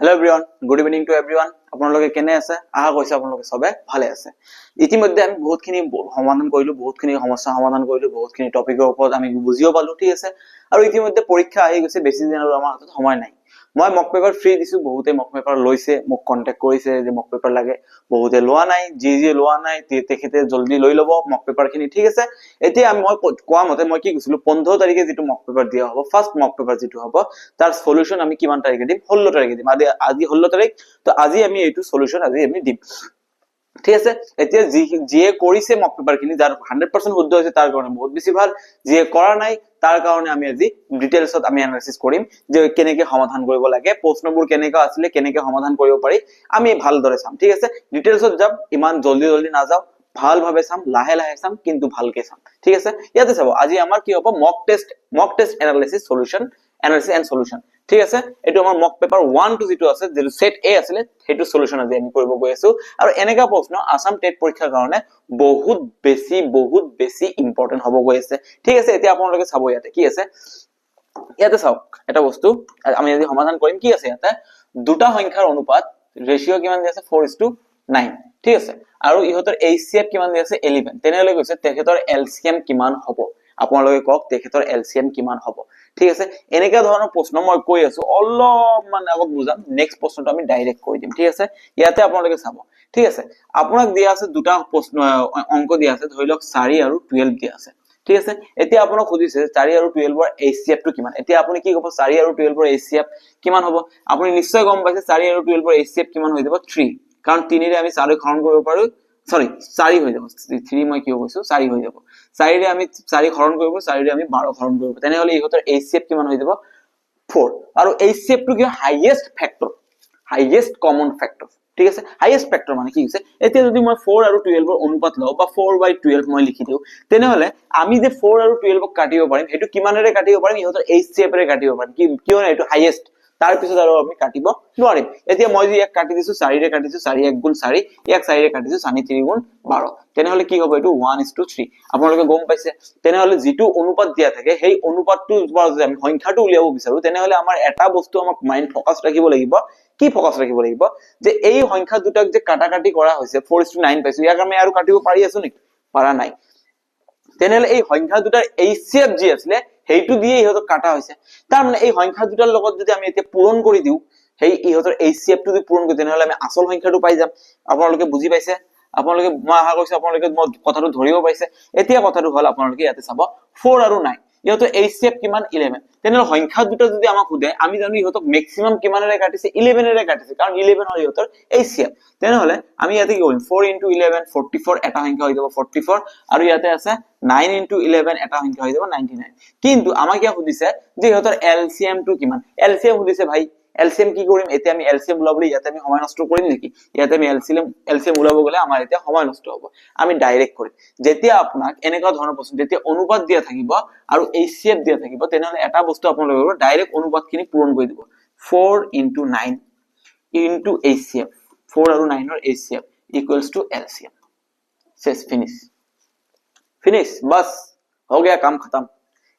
Hello everyone, good evening to everyone. আপোনালোকে কেনে আছে? আশা কৰিছো আপোনালোকে সবে ভালে আছে। ইতিমধ্যে আমি বহুতখিনি সমাধান কৰিলো, বহুতখিনি সমস্যা সমাধান কৰিলো, বহুতখিনি টপিকৰ ওপৰত আমি বুজিও পালো, ঠিক আছে? আৰু ইতিমধ্যে পৰীক্ষা আহি গৈছে, বেছি দিন আৰু আমাৰ হাতত সময় নাই। মই মক পেপাৰ ফ্ৰী দিছো, বহুতে মক পেপাৰ লৈছে, মোক কন্টাক্ট কৰিছে যে মক পেপাৰ লাগে, বহুতে লোৱা নাই, যি লোৱা নাই তেখেতে জলদি লৈ লব মক পেপাৰ খিনি, ঠিক আছে? এতিয়া মই কোৱা মতে মই কি কৈছিলো 15 তাৰিখে যেটো মক পেপাৰ দিয়া হ'ব, ফাৰ্স্ট মক পেপাৰ যেটো হ'ব, তাৰ সলিউশন আমি কিমান তাৰিখে দিম? 16 তাৰিখে দিম। আজি 16 তাৰিখ, তো আজি আমি এইটো সলিউশন আজি আমি দিম, ঠিক আছে? এতিয়া যিয়ে কৰিছে মক পেপাৰ খিনি, যাৰ 100% শুদ্ধ হৈছে তাৰ কাৰণে বহুত বেছি ভাল, যিয়ে কৰা নাই তাৰ কাৰণে আমি আজি ডিটেইলছত আমি এনালাইসিস কৰিম যে কেনেকৈ সমাধান কৰিব লাগে, প্ৰশ্নবোৰ কেনেকৈ আছিলে, কেনেকৈ সমাধান কৰিব পাৰি, আমি ভালদৰে চাম, ঠিক আছে? ডিটেইলছত যাম, ইমান জলদি নাযাও, ভালভাৱে চাম, লাহে লাহে চাম, কিন্তু ভালকে চাম, ঠিক আছে? ইয়াতে চাব, আজি আমাৰ কি হ'ব? Mock test analysis solution, analysis and solution, ঠিক আছে? এটো আমাৰ মক পেপাৰ 1 টু যেটো আছে, যেটো সেট এ আছিলে, হেতু সলিউশন আজি আমি কৰিব গৈ আছো। আৰু এনেকা প্ৰশ্ন আসাম টেট পৰীক্ষাৰ কাৰণে বহুত বেছি ইম্পৰ্টেন্ট হ'ব গৈ আছে, ঠিক আছে? এতিয়া আপোনালোকে চাব, ইয়াতে কি আছে, ইয়াতে চাওক এটা বস্তু আমি আজি সমাধান কৰিম। কি আছে ইয়াতে? দুটা সংখ্যাৰ অনুপাত, ৰেশিও কিমান দি আছে? 4:9, ঠিক আছে? আৰু ইহতৰ HCF কিমান দি আছে? 11। তেনেহলে কৈছে তেখেতৰ LCM কিমান হ'ব? আপোনালোকে কক তেখেতৰ LCM কিমান হ'ব, ঠিক আছে? এনেকা ধৰণৰ প্ৰশ্ন মই কৈ আছো, অলপমান আগত বুজাম, নেক্সট প্ৰশ্নটো আমি ডাইৰেক্ট কৈ দিম, ঠিক আছে? ইয়াতে আপোনালোকে চাব, ঠিক আছে? আপোনাক দিয়া আছে দুটা প্ৰশ্ন, অংক দিয়া আছে, ধৰি লওক 4 আৰু 12 দিয়া আছে, ঠিক আছে? এতিয়া আপোনাক খুদিছে 4 আৰু 12 ৰ HCF টো কিমান? এতিয়া আপুনি কি ক'ব? 4 আৰু 12 ৰ HCF কিমান হ'ব? আপুনি নিশ্চয় গম পাইছে 4 আৰু 12 ৰ HCF কিমান হৈ যাব? 3, কাৰণ 3 ৰে আমি 4 হৰণ কৰিব পাৰো, সরি 4 হৈ যাব, 3 মই কি কৈছো 4 হৈ যাব, 4 ৰে আমি 4 হৰণ কৰিব, 4 ৰে আমি 12 হৰণ কৰিব, তেনেহলে ইহতৰ HCF কিমান হৈ যাব? 4। আৰু HCF টো কি? Highest factor, highest common factor, ঠিক আছে? হাইয়েস্ট ফ্যাক্টৰ মানে কি হৈছে? এতিয়া যদি মই 4 আৰু 12 ৰ অনুপাত লও বা 4/12 মই লিখি দিও, তেনেহলে আমি যে 4 আৰু 12 ক কাটিব পাৰিম, হেতু কিমানেৰে কাটিব পাৰিম? ইহতৰ HCF ৰে কাটিব পাৰিম, কিয় না এটো হাইয়েস্ট, তাৰ পিছত আৰু আমি কাটিব নোৱাৰিম। এতিয়া মই যে এক কাটি দিছো, 4 ৰে কাটিছো, 4 1 গুণ 4, এক 4 ৰে কাটিছো, 4 3 গুণ 12, তেনেহলে কি হ'ব? এটো 1:3। আপোনালোকে গম পাইছে? তেনেহলে যেটো অনুপাত দিয়া থাকে, সেই অনুপাতটো যদি আমি সংখ্যাটো উলিয়াব বিচাৰো, তেনেহলে আমাৰ এটা বস্তু আমাক মাইন্ড ফোকাস ৰাখিব লাগিব। কি ফোকাস ৰাখিব লাগিব? যে এই সংখ্যা দুটাক যে কাটাকাটি কৰা হৈছে, 4:9 পাইছো, ইয়াক আমি আৰু কাটিব পাৰি আছো নেকি? পাৰা নাই। তেনেহলে এই সংখ্যা দুটাৰ HCF যি আছিল হেইটো দিয়ে ইহতক কাটা হৈছে, তাৰ মানে এই সংখ্যা দুটাৰ লগত যদি আমি এতিয়া পূৰণ কৰি দিও, সেই ইহতৰ HCF টো যদি পূৰণ কৰি, তেনেহলে আমি আসল সংখ্যাটো পাই যাম। আপোনালোকে বুজি পাইছে? আপোনালোকে, মই আশা কৰিছো আপোনালোকে কথাটো ধৰিব পাইছে। এতিয়া কথাটো হল, আপোনালোকে ইয়াতে চাব 4 আৰু 9, ইহতৰ HCF কিমান? 11। তেনেহলে সংখ্যা দুটা যদি আমাক খুদে, আমি জানো ইহতক ম্যাক্সিমাম কিমানেৰে কাটিছে? 11 ৰে কাটিছে, কাৰণ 11 হল ইহতৰ HCF। তেনেহলে আমি ইয়াতে কি কৰিম? 4 * 11 44, এটা সংখ্যা হৈ যাব 44, আৰু ইয়াতে আছে 9 * 11, এটা সংখ্যা হৈ যাব 99। কিন্তু আমাক ইয়া খুদিছে যে ইহতৰ LCM টো কিমান? LCM খুদিছে ভাই, LCM কি কৰিম? এতিয়া আমি LCM উলাবলৈ ইয়াতে আমি সময় নষ্ট কৰিম নেকি? ইয়াতে আমি LCM উলাব গলে আমাৰ এতিয়া সময় নষ্ট হ'ব, আমি ডাইৰেক্ট কৰিম। যেতিয়া আপোনাক এনেকা ধৰণৰ প্ৰশ্ন, যেতিয়া অনুপাত দিয়া থাকিব আৰু HCF দিয়া থাকিব, তেনেহলে এটা বস্তু আপোনালোকে ডাইৰেক্ট অনুপাতখিনি পূৰণ কৰি দিব। 4 * 9 into HCF, 4 আৰু 9 ৰ HCF equals to LCM। शेष फिनिश, बस हो गया, काम खत्म,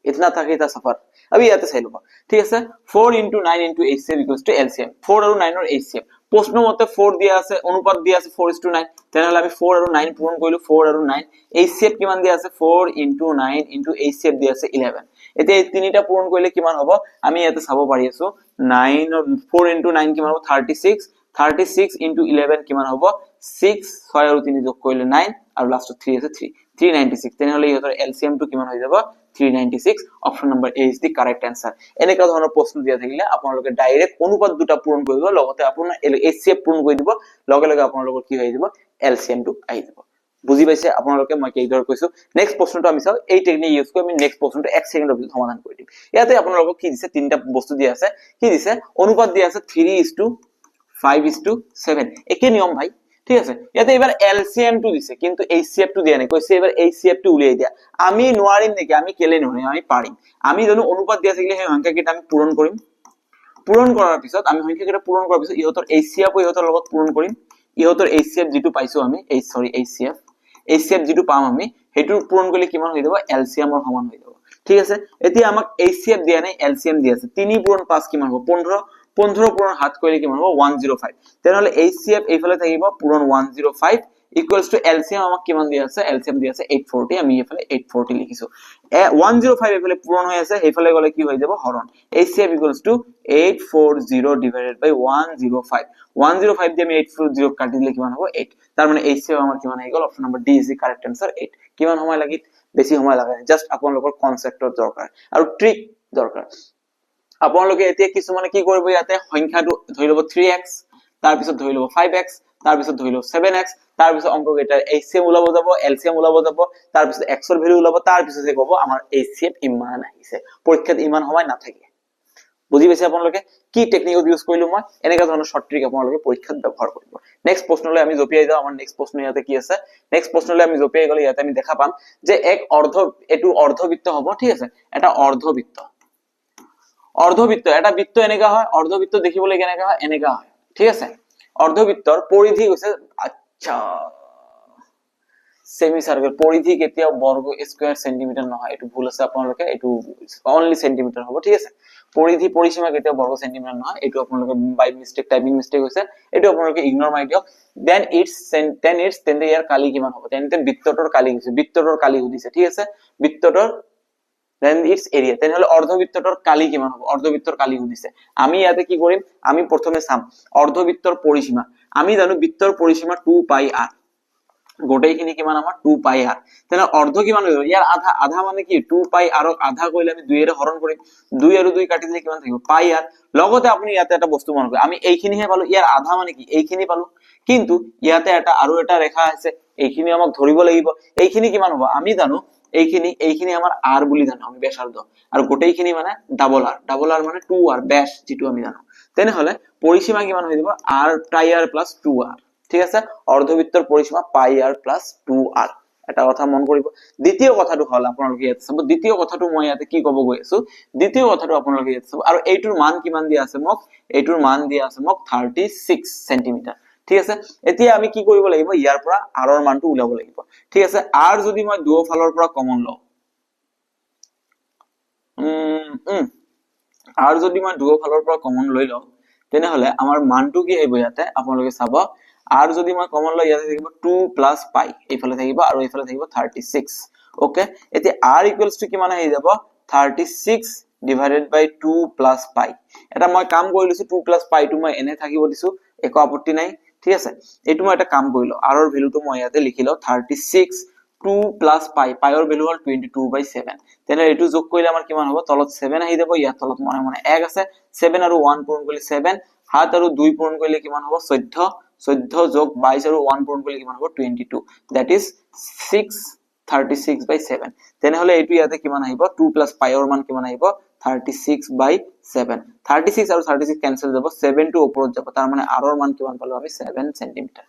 इतना था कि था सफर। अभी याते চাই লবা, ঠিক আছে? 4 * 9 into HCF equals to LCM, 4 আৰু 9 ৰ HCF। প্ৰশ্ন মতে 4 দিয়া আছে, অনুপাত দিয়া আছে 4:9, তেনেহলে আমি 4 আৰু 9 পূৰণ কৰিলো, 4 আৰু 9, HCF কিমান দিয়া আছে? 4 * 9 into HCF দিয়া আছে 11। এতিয়া এই তিনিটা পূৰণ কৰিলে কিমান হ'ব? আমি ইয়াতে চাব পাৰি আছো, 4 * 9 কিমান হ'ব? 36, 36 * 11 কিমান হ'ব? 6, 6 আৰু 3 যোগ কৰিলে 9, আৰু লাষ্টত 3 আছে, 396। তেনেহলে ইহতৰ LCM টো কিমান হৈ যাব? 396। Option number A is the correct answer। এনেকা ধৰণৰ প্ৰশ্ন দিয়া থাকিলে আপোনালোকে ডাইৰেক্ট অনুপাত দুটা পূৰণ কৰিব, লগতে আপোনাৰ HCF পূৰণ কৰি দিব, লগে লগে আপোনালোকৰ কি হৈ যাব? LCM টো আহি যাব। বুজি পাইছে আপোনালোকে? মই কেইদৰে কৈছো। নেক্সট প্ৰশ্নটো আমি চাও, এই টেকনিক ইউজ কৰি আমি নেক্সট প্ৰশ্নটো 1 সেকেন্ডৰ ভিতৰত সমাধান কৰি দিম। ইয়াতে আপোনালোকক কি দিছে? তিনটা বস্তু দিয়া আছে। কি দিছে? অনুপাত দিয়া আছে 3:5:7, একে নিয়ম ভাই, ঠিক আছে? ইয়াতে এবাৰ LCM টো দিছে, কিন্তু HCF টো দিয়া নাই, কৈছে এবাৰ HCF টো উলিয়াই দিয়া। আমি নোৱাৰিম নেকি? আমি কেলে নোৱাৰিম? আমি পাৰিম। আমি জানো অনুপাত দিয়া থাকিলে সেই সংখ্যাকেইটা আমি পূৰণ কৰিম, পূৰণ কৰাৰ পিছত আমি সংখ্যাকেইটা পূৰণ কৰাৰ পিছত ইহতৰ HCF ও ইহতৰ লগত পূৰণ কৰিম। ইহতৰ HCF যেটো পাইছো আমি, HCF যেটো পাম আমি, হেতু পূৰণ কৰিলে কিমান হৈ যাব? LCM ৰ সমান হৈ যাব, ঠিক আছে? এতিয়া আমাক HCF দিয়া নাই, LCM দিয়া আছে। 3 * 5 কিমান হ'ব? 15, 15 পূৰণ 7 কৰিলে কিমান হ'ব 105 তেনেহলে HCF এইফালে থাকিব পূৰণ 105 equals to LCM আমাক কিমান দিয়া আছে LCM দিয়া আছে 840 আমি এইফালে 840 লিখিছো 105 এইফালে পূৰণ হৈ আছে এইফালে গলে কি হৈ যাব হৰণ HCF equals to 840 divided by 105 105 দিয়ে আমি 840 কাটি দিলে কিমান হ'ব 8 তাৰ মানে HCF আমাৰ কিমান হৈ গল option number D is the correct answer 8 কিমান সময় লাগিল বেছি সময় লাগা নাই জাস্ট আপোনালোকৰ কনসেপ্টৰ দৰকাৰ আৰু ট্ৰিক দৰকাৰ আপোনালোকে এতিয়া কিছুমানে কি কৰিব ইয়াতে সংখ্যাটো ধৰি লব 3x তাৰ পিছত ধৰি লব 5x তাৰ পিছত ধৰি লব 7x তাৰ পিছত অংক কেইটা HCF ওলাব যাব LCM ওলাব যাব তাৰ পিছত x ৰ ভ্যালু ওলাব তাৰ পিছত যে ক'ব আমাৰ HCF ইমান আহিছে পৰীক্ষাত ইমান সময় নাথাকে বুজি পাইছে আপোনালোকে কি টেকনিক ইউজ কৰিলো মই এনেকা ধৰণৰ শৰ্ট ট্ৰিক আপোনালোকে পৰীক্ষাত ব্যৱহাৰ কৰিব নেক্সট প্ৰশ্নলৈ আমি জপিয়াই যাও আমাৰ নেক্সট প্ৰশ্ন ইয়াতে কি আছে নেক্সট প্ৰশ্নলৈ আমি জপিয়াই গলে ইয়াতে আমি দেখা পাম যে এক এটো অৰ্ধবৃত্ত হ'ব ঠিক আছে এটা অৰ্ধবৃত্ত এটা বৃত্ত এনেকা হয় অৰ্ধবৃত্ত দেখিবলৈ কেনেকা হয় এনেকা হয় ঠিক আছে অৰ্ধবৃত্তৰ পৰিধি হৈছে আচ্ছা সেমি সাৰ্কেল পৰিধি কেতিয়াও বর্গ স্কয়ার সেন্টিমিটার নহয় এটো ভুল আছে আপোনালোকে এটো অনলি সেন্টিমিটার হ'ব ঠিক আছে পৰিধি পৰিসীমা কেতিয়াও বর্গ সেন্টিমিটার নহয় এটো আপোনালোকে বাই মিস্টেক টাইপিং মিস্টেক হৈছে এটো আপোনালোকে ইগনোর মাৰি দিয়ক দেন ইটস তেন্তে ইয়াৰ কালি কিমান হ'ব তেন্তে বৃত্তটোৰ কালি হৈছে বৃত্তটোৰ কালি সুধিছে ঠিক আছে বৃত্তটোৰ then its area তেনেহলে অৰ্ধবৃত্তটোৰ কালি কিমান হ'ব অৰ্ধবৃত্তৰ কালি সুধিছে আমি ইয়াতে কি কৰিম আমি প্ৰথমে চাম অৰ্ধবৃত্তৰ পৰিসীমা আমি জানো বৃত্তৰ পৰিসীমা 2 পাই r গোটেইখিনি কিমান আমাৰ 2 পাই r তেনে অৰ্ধ কিমান হৈ ইয়াৰ আধা আধা মানে কি 2 পাই r ক আধা কৰিলে আমি 2 এৰে হৰণ কৰিম 2 আৰু 2 কাটি দিলে কিমান থাকিব পাই r লগতে আপুনি ইয়াতে এটা বস্তু মন কৰিব আমি এইখিনিহে পালো ইয়াৰ আধা মানে কি এইখিনি পালো কিন্তু ইয়াতে এটা আৰু এটা ৰেখা আছে এইখিনি আমাক ধৰিব লাগিব এইখিনি কিমান হ'ব আমি জানো এইখিনি আমাৰ r বুলি জানো আমি ব্যাসাৰ্ধ আৰু গোটেইখিনি মানে ডাবল r মানে 2r ব্যাস যেটো আমি জানো তেনেহলে পৰিসীমা কিমান হৈ যাব r পাই r 2r ঠিক আছে অৰ্ধবৃত্তৰ পৰিসীমা পাই r 2r এটা কথা মন কৰিব দ্বিতীয় কথাটো হল আপোনালোকে ইয়াত চাব দ্বিতীয় কথাটো মই ইয়াতে কি ক'ব গৈ আছো দ্বিতীয় কথাটো আপোনালোকে ইয়াত চাব আৰু এইটোৰ মান কিমান দিয়া আছে মোক এইটোৰ মান দিয়া আছে মোক 36 সেন্টিমিটাৰ ঠিক আছে এতিয়া আমি কি কৰিব লাগিব ইয়াৰ পৰা r ৰ মানটো উলাব লাগিব ঠিক আছে r যদি মই দুও ফালৰ পৰা কমন লও r যদি মই দুও ফালৰ পৰা কমন লৈ লও তেনেহলে আমাৰ মানটো কি আহিব ইয়াতে আপোনালোকে চাব r যদি মই কমন লও ইয়াতে থাকিব 2 + পাই এইফালে থাকিব আৰু এইফালে থাকিব 36 ওকে এতিয়া r = কিমান আহি যাব 36 divided by 2 + পাই এটা মই কাম কৰি লৈছো 2 + পাই টো মই এনে থাকিব দিছো একো আপত্তি নাই ঠিক আছে এটো মই এটা কাম কৰিলো r ৰ ভ্যালুটো মই ইয়াতে লিখিলো 36 2 + পাই পাইৰ ভ্যালু হল 22/7 তেনে এটো যোগ কৰিলে আমাৰ কিমান হ'ব তলত 7 আহি যাব ইয়াত তলত মনে মনে 1 আছে 7 আৰু 1 পূৰণ কৰিলে 7 7 আৰু 2 পূৰণ কৰিলে কিমান হ'ব 14 14 যোগ 22 আৰু 1 পূৰণ কৰিলে কিমান হ'ব 22 that is 636/7 তেনেহলে এটো ইয়াতে কিমান আহিব 2 + পাইৰ মান কিমান আহিব 36/7 36 আৰু 36 ক্যান্সেল যাব 7 টো ওপৰত যাব তাৰ মানে r ৰ মান কিমান পালো আমি 7 সেন্টিমিটাৰ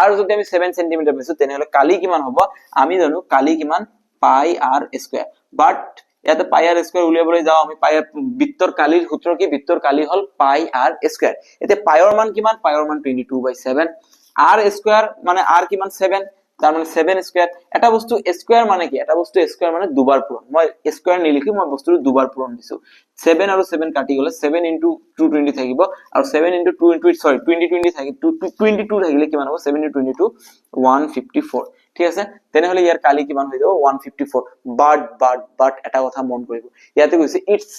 r যদি আমি 7 সেন্টিমিটাৰ পাইছো তেনেহলে কালি কিমান হ'ব আমি জানো কালি কিমান পাই r স্কয়াৰ বাট ইয়াতে পাই r স্কয়াৰ উলিয়াবলৈ যাও আমি পাই বৃত্তৰ কালিৰ সূত্ৰ কি বৃত্তৰ কালি হল পাই r স্কয়াৰ এতে পাইৰ মান কিমান পাইৰ মান 22/7 r স্কয়াৰ মানে r কিমান 7 তাৰ মানে 7 স্কয়াৰ এটা বস্তু স্কয়াৰ মানে কি এটা বস্তু স্কয়াৰ মানে দুবাৰ পূৰণ মই স্কয়াৰ নিলিখি মই বস্তুটো দুবাৰ পূৰণ দিছো 7 আৰু 7 কাটি গলে 7 * 220 থাকিব আৰু 7 * 2 20 থাকি 22 থাকিলে কিমান হ'ব 7 * 22 154 ঠিক আছে তেনেহলে ইয়াৰ কালি কিমান হৈ যাব 154 বাট এটা কথা মন কৰিব ইয়াতে কৈছে ইটস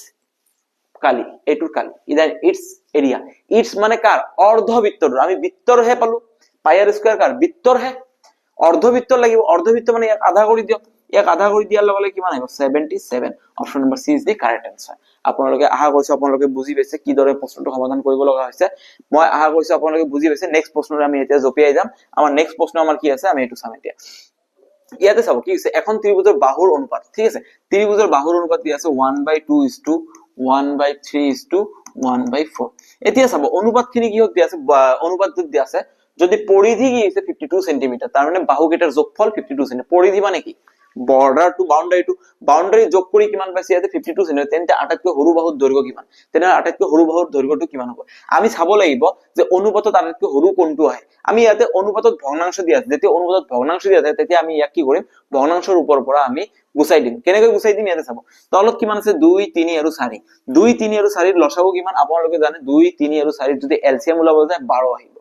কালি এটোৰ কালি ইদাৰ ইটস এৰিয়া ইটস মানে কাৰ অৰ্ধবৃত্তৰ আমি বৃত্তৰহে পালো পাই r স্কয়াৰ কাৰ বৃত্তৰহে অৰ্ধবৃত্ত লাগিব অৰ্ধবৃত্ত মানে ইয়াক আধা কৰি দিয়ক ইয়াক আধা কৰি দিয়াৰ লগে লগে কিমান আহিব 77 option number C is the correct answer আপোনালোকে আশা কৰিছো আপোনালোকে বুজি পাইছে কি দৰে প্ৰশ্নটো সমাধান কৰিব লগা হৈছে মই আশা কৰিছো আপোনালোকে বুজি পাইছে নেক্সট প্ৰশ্নৰে আমি এতিয়া জপিয়াই যাম আমাৰ নেক্সট প্ৰশ্ন আমাৰ কি আছে আমি এটো চাম এতিয়া ইয়াতে চাব কি হৈছে এখন ত্ৰিভুজৰ বাহুৰ অনুপাত ঠিক আছে ত্ৰিভুজৰ বাহুৰ অনুপাত কি আছে 1/2 1/3 1/4 এতিয়া চাব অনুপাতখিনি কি হত দিয়া আছে অনুপাতটো দিয়া আছে যদি পৰিধি কি হৈছে 52 সেন্টিমিটাৰ তাৰ মানে বাহু কেইটাৰ যোগফল 52 সেন্টিমিটাৰ পৰিধি মানে কি বৰ্ডাৰ টু বাউণ্ডাৰী যোগ কৰি কিমান পাইছে ইয়াতে 52 সেন্টিমিটাৰ তেন্তে আটাইতকৈ সৰু বাহুৰ দৈৰ্ঘ্য কিমান তেনেহলে আটাইতকৈ সৰু বাহুৰ দৈৰ্ঘ্যটো কিমান হ'ব আমি চাব লাগিব যে অনুপাতত আটাইতকৈ সৰু কোনটো আহে আমি ইয়াতে অনুপাতত ভগ্নাংশ দিয়া আছে যেতিয়া অনুপাতত ভগ্নাংশ দিয়া আছে তেতিয়া আমি ইয়াক কি কৰিম ভগ্নাংশৰ ওপৰৰ পৰা আমি গুচাই দিম কেনেকৈ গুচাই দিম ইয়াতে চাব তলত কিমান আছে 2 3 আৰু 4 2 3 আৰু 4 ৰ লসাগু কিমান আপোনালোকে জানে 2 3 আৰু 4 যদি এলসিএম ওলাব যায় 12 আহিব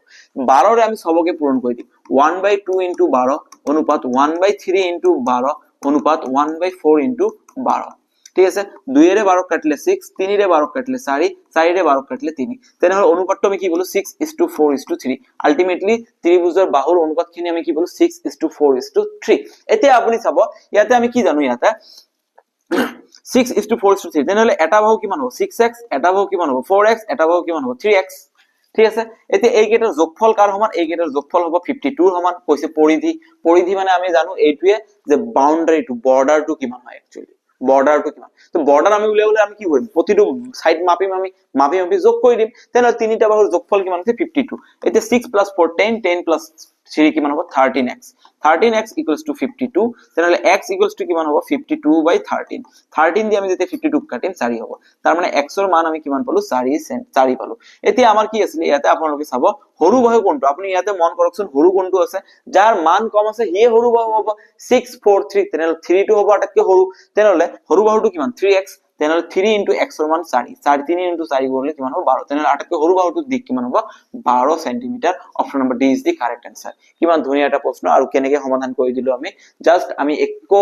12 ৰে আমি সবকে পূৰণ কৰি দিম 1/2 * 12 অনুপাত 1/3 * 12 অনুপাত 1/4 * 12 ঠিক আছে 2 ৰে 12 কাটিলে 6 3 ৰে 12 কাটিলে 4 4 ৰে 12 কাটিলে 3 তেনেহলে অনুপাতটো আমি কি বলো 6:4:3 আলটিমেটলি ত্ৰিভুজৰ বাহুৰ অনুপাতখিনি আমি কি বলো 6:4:3 এতিয়া আপুনি চাব ইয়াতে আমি কি জানো ইয়াতে 6:4:3 তেনেহলে এটা বাহু কিমান হ'ব 6x এটা বাহু কিমান হ'ব 4x এটা বাহু কিমান হ'ব 3x ঠিক আছে এতিয়া এই কেইটাৰ যোগফল কাৰ সমান এই কেইটাৰ যোগফল হ'ব 52 ৰ সমান কৈছে পৰিধি মানে আমি জানো এইটোৱে যে বাউণ্ডাৰী টু বৰ্ডাৰটো কিমান হয় একচুয়ালি বৰ্ডাৰটো কিমান তো বৰ্ডাৰ আমি উলিয়াবলৈ আমি কি কৰিম প্ৰতিটো সাইড মাপি যোগ কৰি দিম তেনে তিনিটা বাহুৰ যোগফল কিমান আছে 52 এতিয়া 6 + 4 10 10 + 3 কিমান হ'ব 13x 13x = 52 তেনেহলে x = কিমান হ'ব 52/13 13 দি আমি যেতিয়া 52 কাটিম 4 হ'ব তাৰ মানে x ৰ মান আমি কিমান পালো 4 পালো এতিয়া আমাৰ কি আছিল ইয়াতে আপোনালোকে চাব সৰু বাহু কোনটো আপুনি ইয়াতে মন কৰকচোন সৰু কোনটো আছে যাৰ মান কম আছে হিয়ে সৰু বাহু হ'ব 643 তেনেহলে 3 টো হ'ব আটাইতকৈ সৰু তেনেহলে সৰু বাহুটো কিমান 3x তেনেহলে 3 * x ৰ মান 4 3 * 4 কৰিলে কিমান হ'ব 12 তেনেহলে আটাইতকৈ সৰু বাহুটোৰ দিক কিমান হ'ব 12 centimetre option number D is the correct answer কিমান ধুনীয়া এটা প্ৰশ্ন আৰু কেনেকৈ সমাধান কৰি দিলো আমি জাস্ট আমি একো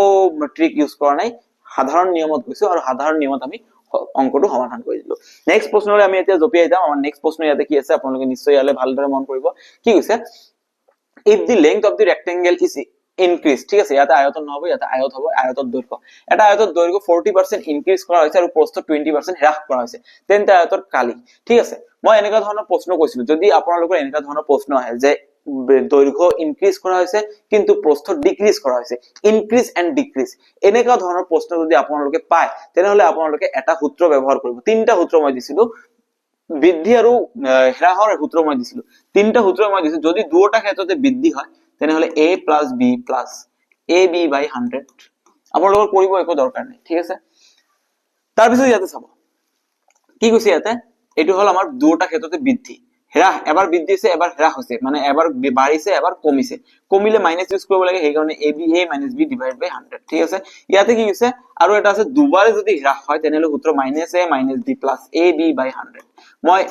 ট্ৰিক ইউজ কৰা নাই সাধাৰণ নিয়মত গৈছো আৰু সাধাৰণ নিয়মত আমি অংকটো সমাধান কৰি দিলো নেক্সট প্ৰশ্নলৈ আমি এতিয়া জপিয়াই যাম আমাৰ নেক্সট প্ৰশ্ন ইয়াতে কি আছে আপোনালোকে নিশ্চয় ইয়ালে ভালদৰে মন কৰিব কি কৈছে if the length of the rectangle is increase ঠিক আছে ইয়াতে আয়তন নহব ইয়াতে আয়ত হ'ব আয়তৰ দৈৰ্ঘ্য এটা আয়তৰ দৈৰ্ঘ্য 40% ইনক্ৰিজ কৰা হৈছে আৰু প্ৰস্থ 20% হ্ৰাস কৰা হৈছে তেন্তে আয়তৰ কালি ঠিক আছে মই এনেকা ধৰণৰ প্ৰশ্ন কৈছিলো যদি আপোনালোকৰ এনেকা ধৰণৰ প্ৰশ্ন আহে যে দৈৰ্ঘ্য ইনক্ৰিজ কৰা হৈছে কিন্তু প্ৰস্থ ডিক্ৰিজ কৰা হৈছে ইনক্ৰিজ এন্ড ডিক্ৰিজ এনেকা ধৰণৰ প্ৰশ্ন যদি আপোনালোকে পায় তেনেহলে আপোনালোকে এটা সূত্ৰ ব্যৱহাৰ কৰিব তিনটা সূত্ৰ মই দিছিলো বৃদ্ধি আৰু হ্ৰাসৰ সূত্ৰ মই দিছিলো তিনটা সূত্ৰ মই দিছিলো যদি দুটা ক্ষেত্ৰতে বৃদ্ধি হয় তেনেহলে a + b + ab/100 আপোনালোকৰ কৰিব একো দৰকাৰ নাই ঠিক আছে তাৰ পিছত ইয়াতে চাব কি কৈছে ইয়াতে এটো হল আমাৰ দুটা ক্ষেত্ৰতে বৃদ্ধি হ্ৰাস এবাৰ বৃদ্ধি হৈছে এবাৰ হ্ৰাস হৈছে মানে এবাৰ বাঢ়িছে এবাৰ কমিছে কমিলে মাইনাস ইউজ কৰিব লাগে সেই কাৰণে ab a - b / 100 ঠিক আছে ইয়াতে কি হৈছে আৰু এটা আছে দুবাৰে যদি হ্ৰাস হয় তেনেহলে সূত্ৰ -a - b + ab/100 মই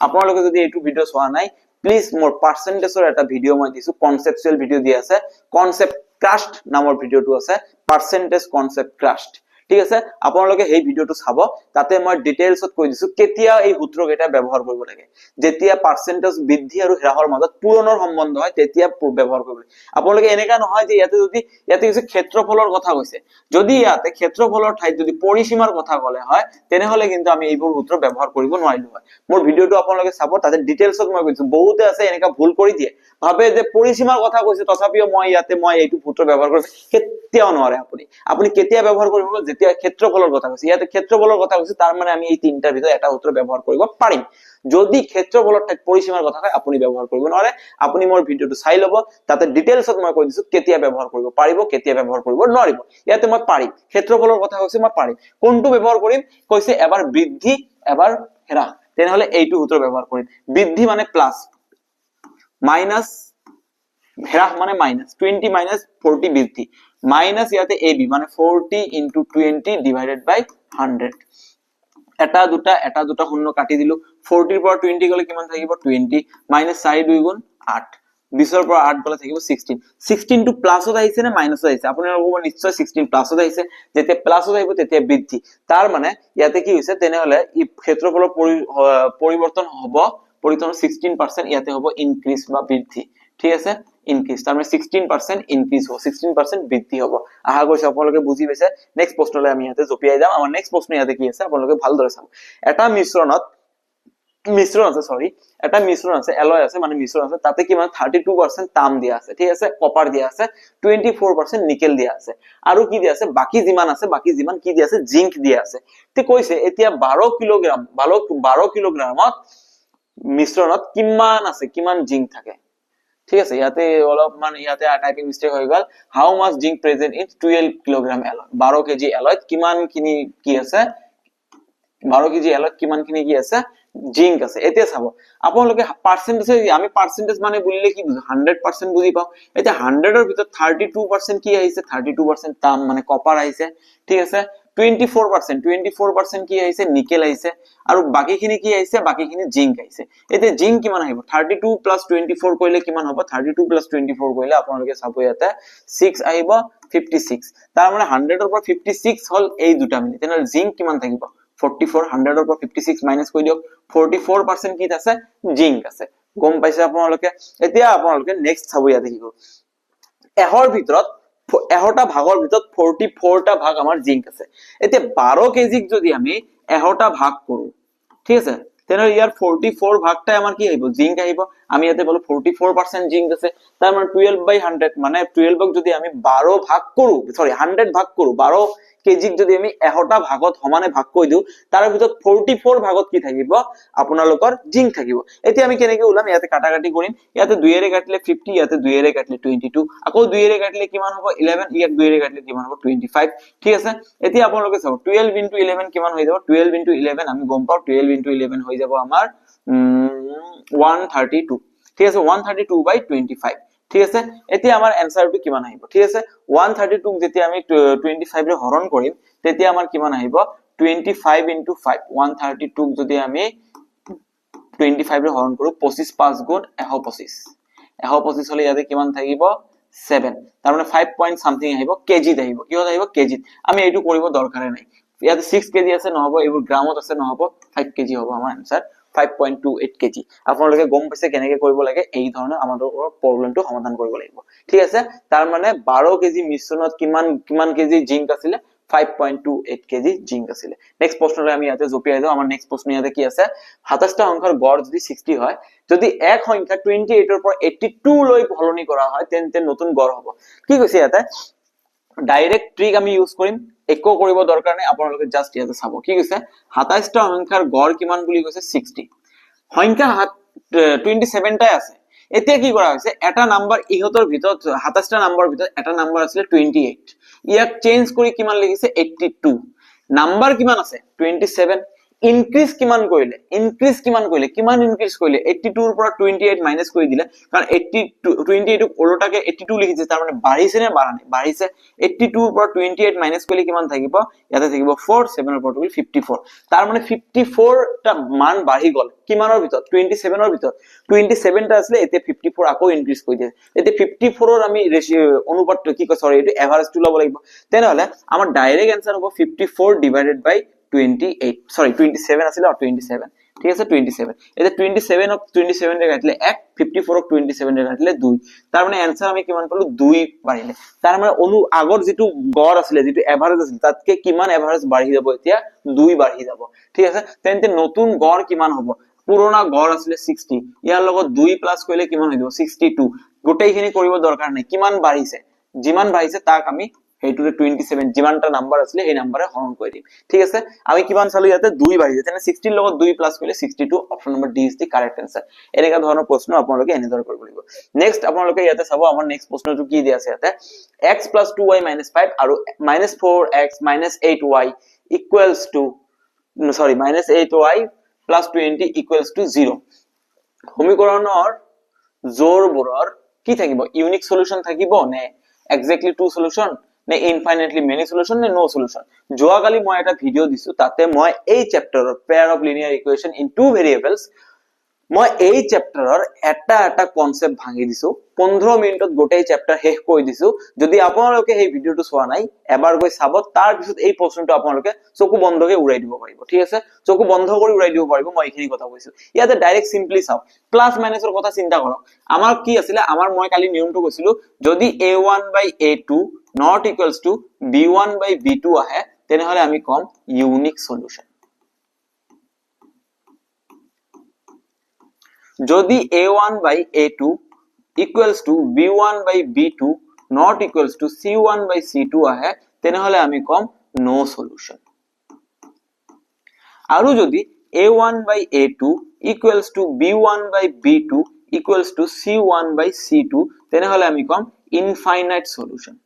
আপোনালোকে যদি এইটো ভিডিও চোৱা নাই প্লিজ মোৰ পাৰ্সেন্টেজৰ এটা ভিডিও মই দিছো কনসেপচুয়াল ভিডিও দি আছে কনসেপ্ট ক্ৰাশড নামৰ ভিডিওটো আছে পাৰ্সেন্টেজ কনসেপ্ট ক্ৰাশড ঠিক আছে আপোনালোকে এই ভিডিওটো চাব তাতে মই ডিটেইলছত কৈ দিছো কেতিয়া এই সূত্ৰ কেইটা ব্যৱহাৰ কৰিব লাগে যেতিয়া পাৰ্সেন্টেজ বৃদ্ধি আৰু হ্ৰাসৰ মাজত পূৰণৰ সম্বন্ধ হয় তেতিয়া ব্যৱহাৰ কৰিব লাগে আপোনালোকে এনেকা নহয় যে ইয়াতে কিছু ক্ষেত্ৰফলৰ কথা কৈছে যদি ইয়াতে ক্ষেত্ৰফলৰ ঠাইত যদি পৰিসীমাৰ কথা ক'লে হয় তেনেহলে কিন্তু আমি এইবোৰ সূত্ৰ ব্যৱহাৰ কৰিব নোৱাৰিলো হয় মোৰ ভিডিওটো আপোনালোকে চাব তাতে ডিটেইলছত মই কৈছো বহুতে আছে এনেকা ভুল কৰি দিয়ে ভাবে যে পৰিসীমাৰ কথা কৈছে তথাপিও মই এইটো সূত্ৰ ব্যৱহাৰ কৰিছো কেতিয়াও নোৱাৰে আপুনি কেতিয়া ব্যৱহাৰ কৰিব যেতিয়া ক্ষেত্ৰফলৰ কথা কৈছে ইয়াতে ক্ষেত্ৰফলৰ কথা কৈছে তাৰ মানে আমি এই তিনটাৰ ভিতৰত এটা সূত্ৰ ব্যৱহাৰ কৰিব পাৰিম যদি ক্ষেত্ৰফলৰ ঠাইত পৰিসীমাৰ কথা কয় আপুনি ব্যৱহাৰ কৰিব নোৱাৰে আপুনি মোৰ ভিডিওটো চাই লব তাতে ডিটেইলছত মই কৈ দিছো কেতিয়া ব্যৱহাৰ কৰিব পাৰিব কেতিয়া ব্যৱহাৰ কৰিব নোৱাৰিব ইয়াতে মই পাৰিম ক্ষেত্ৰফলৰ কথা কৈছে মই পাৰিম কোনটো ব্যৱহাৰ কৰিম কৈছে এবাৰ বৃদ্ধি এবাৰ হ্ৰাস তেনেহলে এইটো সূত্ৰ ব্যৱহাৰ কৰিম বৃদ্ধি মানে প্লাস মাইনাস হ্রাস মানে মাইনাস 20 - 40 বৃদ্ধি মাইনাস ইয়াতে ab মানে 40 * 20 / 100 এটা দুটা শূন্য কাটি দিলো 40 ৰ পৰা 20 গলে কিমান থাকিব 20 - 4 2 গুণ 8 20 ৰ পৰা 8 গলে থাকিব 16 16 টো প্লাসত আহিছে নে মাইনাসত আহিছে আপোনালোকৰ নিশ্চয় 16 প্লাসত আহিছে যেতিয়া প্লাসত আহিব তেতিয়া বৃদ্ধি তাৰ মানে ইয়াতে কি হৈছে তেনেহলে ই ক্ষেত্ৰফলৰ পৰিৱৰ্তন হ'ব 16% ইয়াতে হ'ব ইনক্ৰিজ বা বৃদ্ধি ঠিক আছে ইনক্ৰিজ তাৰ মানে 16% ইনক্রিজ হ'ব 16% বৃদ্ধি হ'ব আহা গৈছে আপোনালোকে বুজি পাইছে নেক্সট প্ৰশ্নলৈ আমি ইয়াতে জপিয়াই যাম আমাৰ নেক্সট প্ৰশ্ন ইয়াতে কি আছে আপোনালোকে ভালদৰে চাব এটা মিশ্ৰণ আছে এলয় আছে মানে মিশ্ৰণ আছে তাতে কিমান 32% তাম দিয়া আছে ঠিক আছে কপাৰ দিয়া আছে 24% নিকেল দিয়া আছে আৰু কি দিয়া আছে বাকি যিমান কি দিয়া আছে জিংক দিয়া আছে তে কৈছে এতিয়া 12 কিলোগ্ৰামত মিশ্ৰণত কিমান জিংক থাকে ঠিক আছে ইয়াতে অলপমান ইয়াতে টাইপিং মিস্টেক হৈ গল how much zinc present in 12 kilogram alloy 12 KG এলয়ত কিমানখিনি কি আছে 12 কেজি এলয়ত কিমানখিনি কি আছে জিংক আছে এতিয়া চাব আপোনালোকে পার্সেন্টেজ আমি পার্সেন্টেজ মানে বুলিলে কি বুঝো 100% বুজি পাও এটা 100 এর ভিতর 32% কি আইছে 32% তাম মানে কপার আইছে ঠিক আছে 24% কি আইছে নিকেল আইছে আর বাকিখিনি কি আইছে বাকিখিনি জিংক আইছে এতে জিংক কিমান আহিব 32 + 24 কইলে কিমান হ'ব 32 + 24 কইলে আপোনালোকে চাব ইয়াতে 6 আহিব 56 তার মানে 100 এর উপর 56 হল এই দুটা মিলি তেনে জিংক কিমান থাকিব 44 100 এর উপর 56 মাইনাস কই দিও 44% কি আছে জিংক আছে গম পাইছে আপোনালোকে এতিয়া আপোনালোকে নেক্সট চাব ইয়াতে কি কৰো এহৰ ভিতৰত এহটা ভাগৰ ভিতৰত 44টা ভাগ আমাৰ জিংক আছে এতিয়া 12 কেজিক যদি আমি এহটা ভাগ কৰো ঠিক আছে তেনে ইয়াৰ 44 ভাগটা আমাৰ কি আহিব জিংক আহিব আমি ইয়াতে বলো 44% জিংক আছে তাৰ মানে 12/100 মানে 12ক যদি আমি 12 ভাগ কৰো সৰি 100 ভাগ কৰো 12 কেজিক যদি আমি এহটা ভাগত সমানে ভাগ কৰি দিও তাৰ ভিতৰত 44 ভাগত কি থাকিব আপোনালোকৰ জিংক থাকিব এতিয়া আমি কেনেকৈ উলাম ইয়াতে কাটাকাটি কৰিম ইয়াতে 2 এৰে কাটিলে 50 ইয়াতে 2 এৰে কাটিলে 22 আকৌ 2 এৰে কাটিলে কিমান হ'ব 11 ইয়াক 2 এৰে কাটিলে কিমান হ'ব 25 ঠিক আছে এতিয়া আপোনালোকে চাও 12 * 11 কিমান হৈ যাব 12 * 11 আমি গম পাও 12 * 11 হৈ যাব আমাৰ 132 ঠিক আছে 132/25 ঠিক আছে এতিয়া আমাৰ আনসাৰটো কিমান আহিব ঠিক আছে 132 ক যেতিয়া আমি 25 ৰে হৰণ কৰিম তেতিয়া আমাৰ কিমান আহিব 25 * 5 132 ক যদি আমি 25 ৰে হৰণ কৰো 25 5 গুণ 125 125 হলে ইয়াতে কিমান থাকিব 7 তাৰ মানে 5 পইণ্ট সামথিং আহিব কেজি আহিব কিহত আহিব কেজি আমি এইটো কৰিব দৰকাৰ নাই ইয়াতে 6 কেজি আছে নহব এইবোৰ গ্ৰামত আছে নহব 5 কেজি হ'ব আমাৰ আনসাৰ 5.28 কেজি আপোনালোকে গম পাইছে কেনেকৈ কৰিব লাগে এই ধৰণে আমাদেৰ প্ৰবলেমটো সমাধান কৰিব লাগিব ঠিক আছে তাৰ মানে 12 কেজি মিশ্ৰণত কিমান কেজি জিংক আছিল 5.28 কেজি জিংক আছিল নেক্সট প্ৰশ্নলৈ আমি ইয়াতে জপিয়াই যাও আমাৰ নেক্সট প্ৰশ্ন ইয়াতে কি আছে 27টা সংখ্যাৰ গড় যদি 60 হয় যদি এক সংখ্যা 28 ৰ পৰা 82 লৈ সলনি কৰা হয় তেন্তে নতুন গড় হ'ব কি কৈছে ইয়াতে ডাইৰেক্ট ট্ৰিক আমি ইউজ কৰিম একো কৰিব দৰকাৰ নাই আপোনালোকে জাস্ট ইয়াতে চাব কি কৈছে 27টা সংখ্যাৰ গড় কিমান বুলি কৈছে 60 সংখ্যা 27টা আছে এতিয়া কি কৰা হৈছে এটা নাম্বাৰ ইহতৰ ভিতৰত 27টা নাম্বাৰৰ ভিতৰত এটা নাম্বাৰ আছিল 28 ইয়াক চেঞ্জ কৰি কিমান লিখিছে 82 নাম্বাৰ কিমান আছে 27 ইনক্ৰিজ কিমান কৰিলে কিমান ইনক্ৰিজ কৰিলে 82 ৰ পৰা 28 মাইনাস কৰি দিলে কাৰণ 28 ক ওলটাকে 82 লিখিছে তাৰ মানে বাঢ়িছে নে বাঢ়া নাই বাঢ়িছে 82 ৰ পৰা 28 মাইনাস কৰিলে কিমান থাকিব ইয়াতে থাকিব 4 7 ৰ পৰা 54 তাৰ মানে 54 টা মান বাঢ়ি গল কিমানৰ ভিতৰত 27 ৰ ভিতৰত 27 টা আছিল এতিয়া 54 আকৌ ইনক্ৰিজ কৰি দিয়ে এতিয়া 54 ৰ আমি অনুপাতটো কি কয় সৰি এটো এভাৰেজটো লব লাগিব তেনেহলে আমাৰ ডাইৰেক্ট आंसर হ'ব 54 ডিভাইডেড বাই 28 sorry 27 আছিল আর 27 ঠিক আছে 27 এটা 27 অফ 27 রে কাটলে 1 54 অফ 27 রে কাটলে 2 তার মানে आंसर আমি কিমান পালো 2 বাঢ়িলে তার মানে আগৰ যেটো গড় আছিল যেটো এভারেজ আছিল তাতকে কিমান এভারেজ বাঢ়ি যাব এতিয়া 2 বাঢ়ি যাব ঠিক আছে তেন্তে নতুন গড় কিমান হ'ব পুৰণা গড় আছিল 60 ইয়াৰ লগত 2 প্লাস কৰিলে কিমান হৈ যাব 62 গোটেইখিনি কৰিব দৰকাৰ নাই কিমান বাঢ়িছে যিমান বাঢ়িছে তাক আমি হেইটো 27 যিমানটা নাম্বার আছে এই নাম্বারে হৰণ কৰি দিম ঠিক আছে আমি কিমান চালো ইয়াতে 2 বাঢ়িছে তেনে 60 ৰ লগত 2 প্লাস কৰিলে 62 option number D is the correct answer এনেকা ধৰণৰ প্ৰশ্ন আপোনালোকে এনেদৰে কৰিব লাগিব নেক্সট আপোনালোকে ইয়াতে চাব আমাৰ নেক্সট প্ৰশ্নটো কি দিয়া আছে ইয়াতে x + 2y - 5 আৰু -4x - 8y -8y + 20 = 0 সমীকৰণৰ জোৰবোৰৰ কি থাকিব ইউনিক সলিউশন থাকিব নে এক্স্যাক্টলি টু সলিউশন নে ইনফাইনাইটলি মেনি সলিউশন নে নো সলিউশন যোৱাকালি মই এটা ভিডিও দিছো তাতে মই এই চ্যাপ্টাৰৰ pair of linear equation in two variables মই এই চ্যাপ্টাৰৰ এটা কনসেপ্ট ভাঙি দিছো 15 মিনিটত গোটেই চ্যাপ্টাৰ শেষ কৰি দিছো যদি আপোনালোকে এই ভিডিওটো চোৱা নাই এবাৰ গৈ চাব তাৰ পিছত এই প্ৰশ্নটো আপোনালোকে চকু বন্ধকৈ উৰাই দিব পাৰিব ঠিক আছে চকু বন্ধ কৰি উৰাই দিব পাৰিব মই এইখিনি কথা কৈছো ইয়াতে ডাইৰেক্ট সিম্পলি চাও প্লাস মাইনাসৰ কথা চিন্তা কৰক আমাৰ কি আছিল আমাৰ মই কালি নিয়মটো কৈছিলো যদি a1/a2 not equals to b1/b2 আহে তেনেহলে আমি কম ইউনিক সলিউশন যদি a1/a2 equals to b1/b2 not equals to c1/c2 আহে তেনেহলে আমি কম নো সলিউশন আৰু যদি a1/a2 equals to b1/b2 equals to c1 by c2 তেনেহলে আমি কম ইনফাইনাইট সলিউশন